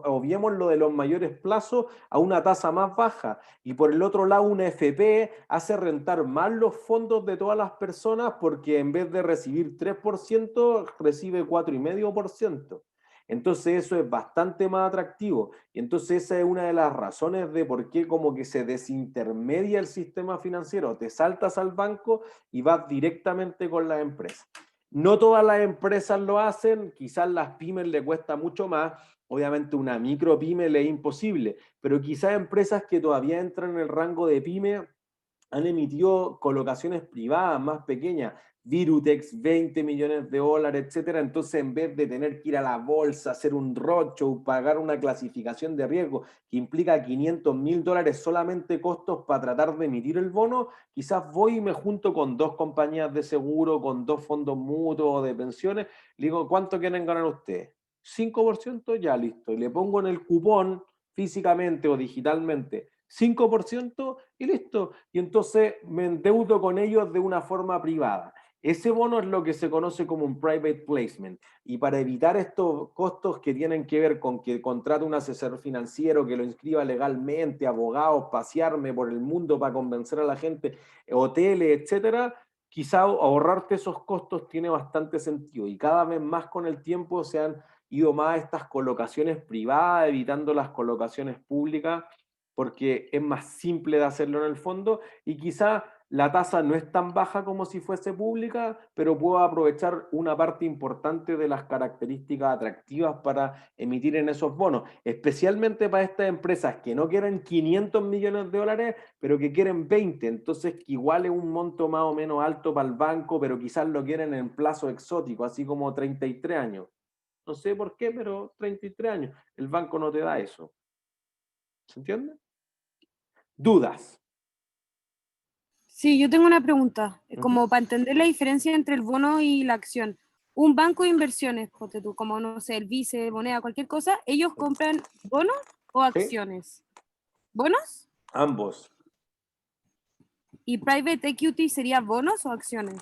[SPEAKER 1] obviemos lo de los mayores plazos, a una tasa más baja. Y por el otro lado, una FP hace rentar más los fondos de todas las personas porque en vez de recibir 3%, recibe 4,5%. Entonces eso es bastante más atractivo. Y entonces esa es una de las razones de por qué como que se desintermedia el sistema financiero. Te saltas al banco y vas directamente con las empresas. No todas las empresas lo hacen, quizás las pymes le cuesta mucho más. Obviamente una micro pyme le es imposible, pero quizás empresas que todavía entran en el rango de pyme han emitido colocaciones privadas más pequeñas, Virutex, 20 millones de dólares, etcétera. Entonces, en vez de tener que ir a la bolsa, hacer un roadshow, pagar una clasificación de riesgo que implica $500,000 solamente costos para tratar de emitir el bono, quizás voy y me junto con 2 compañías de seguro, con 2 fondos mutuos de pensiones, le digo, ¿cuánto quieren ganar ustedes? 5%, ya listo. Y le pongo en el cupón físicamente o digitalmente 5% y listo. Y entonces me endeudo con ellos de una forma privada. Ese bono es lo que se conoce como un private placement. Y para evitar estos costos que tienen que ver con que contrate un asesor financiero, que lo inscriba legalmente, abogados, pasearme por el mundo para convencer a la gente, hoteles, etcétera, quizá ahorrarte esos costos tiene bastante sentido. Y cada vez más con el tiempo se han ido más a estas colocaciones privadas, evitando las colocaciones públicas, porque es más simple de hacerlo en el fondo y quizá la tasa no es tan baja como si fuese pública, pero puedo aprovechar una parte importante de las características atractivas para emitir en esos bonos, especialmente para estas empresas que no quieren 500 millones de dólares, pero que quieren 20, entonces igual es un monto más o menos alto para el banco, pero quizás lo quieren en plazo exótico, así como 33 años. No sé por qué, pero 33 años. El banco no te da eso. ¿Se entiende? Dudas.
[SPEAKER 2] Sí, yo tengo una pregunta, como para entender la diferencia entre el bono y la acción. Un banco de inversiones, ponte tú, como no sé, el Vice, Moneda, cualquier cosa, ¿ellos compran bonos o acciones? ¿Bonos?
[SPEAKER 1] Ambos.
[SPEAKER 2] ¿Y private equity sería bonos o acciones?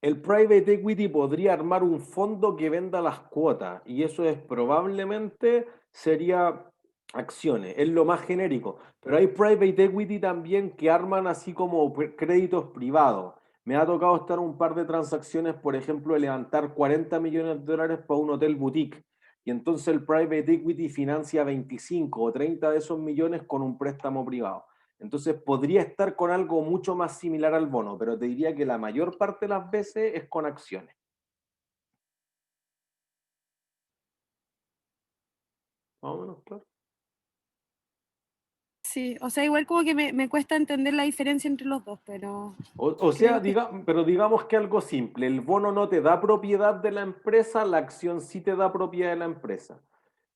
[SPEAKER 1] El private equity podría armar un fondo que venda las cuotas y eso es probablemente sería acciones, es lo más genérico. Pero hay private equity también que arman así como créditos privados. Me ha tocado estar un par de transacciones, por ejemplo, de levantar 40 millones de dólares para un hotel boutique. Y entonces el private equity financia 25 o 30 de esos millones con un préstamo privado. Entonces podría estar con algo mucho más similar al bono, pero te diría que la mayor parte de las veces es con acciones. Más o menos, claro.
[SPEAKER 2] Sí, o sea, igual como que me cuesta entender la diferencia entre los dos, pero
[SPEAKER 1] O sea,
[SPEAKER 2] creo que
[SPEAKER 1] pero digamos que algo simple, el bono no te da propiedad de la empresa, la acción sí te da propiedad de la empresa.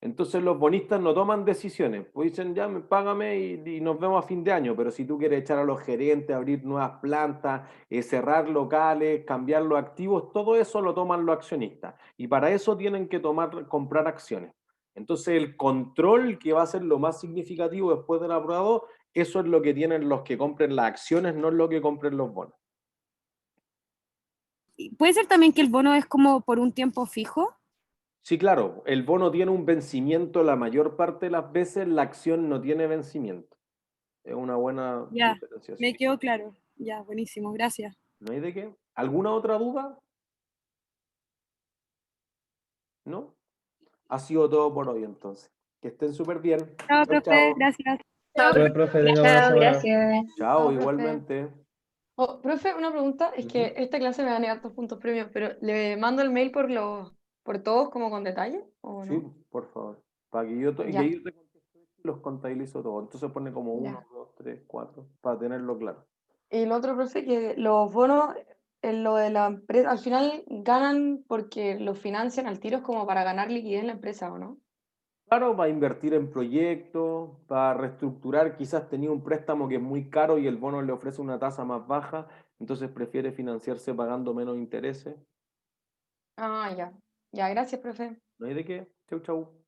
[SPEAKER 1] Entonces los bonistas no toman decisiones, pues dicen ya, págame y nos vemos a fin de año, pero si tú quieres echar a los gerentes, abrir nuevas plantas, cerrar locales, cambiar los activos, todo eso lo toman los accionistas y para eso tienen que comprar acciones. Entonces el control que va a ser lo más significativo después del aprobado, eso es lo que tienen los que compren las acciones, no es lo que compren los bonos.
[SPEAKER 2] puede ser también que el bono es como por un tiempo fijo.
[SPEAKER 1] Sí, claro, el bono tiene un vencimiento la mayor parte de las veces, la acción no tiene vencimiento. Es una buena
[SPEAKER 2] Ya,
[SPEAKER 1] diferenciación.
[SPEAKER 2] me quedó claro. Ya, buenísimo, gracias.
[SPEAKER 1] ¿No hay de qué? ¿Alguna otra duda? ¿No? Ha sido todo por hoy entonces. Que estén súper bien.
[SPEAKER 2] Chao,
[SPEAKER 1] Chao,
[SPEAKER 2] profe,
[SPEAKER 1] chao.
[SPEAKER 2] gracias.
[SPEAKER 3] Chao, profe, tenga buena
[SPEAKER 6] Chao,
[SPEAKER 3] semana.
[SPEAKER 6] gracias.
[SPEAKER 1] Chao,
[SPEAKER 6] Chao, profe.
[SPEAKER 1] igualmente.
[SPEAKER 6] Oh, profe, una pregunta, es que
[SPEAKER 1] Ujú.
[SPEAKER 6] esta clase me va a negar 2 puntos premios, pero ¿le mando el mail por todos como con detalle o
[SPEAKER 1] Sí,
[SPEAKER 6] no?
[SPEAKER 1] por favor. Para que yo, y
[SPEAKER 6] Ya,
[SPEAKER 1] ahí yo te contesto y los contabilizo todos. Entonces pone como 1,
[SPEAKER 6] ya.
[SPEAKER 1] 2, 3, 4, para tenerlo claro.
[SPEAKER 6] Y el otro, profe, que los bonos, en lo de la empresa, al final ganan porque los financian al tiro, es como para ganar liquidez en la empresa, ¿o no?
[SPEAKER 1] Claro, para invertir en proyectos, para reestructurar, quizás tenía un préstamo que es muy caro y el bono le ofrece una tasa más baja, entonces prefiere financiarse pagando menos intereses.
[SPEAKER 6] Ah, ya. Ya, gracias, profe.
[SPEAKER 1] No hay de qué. Chau, chau.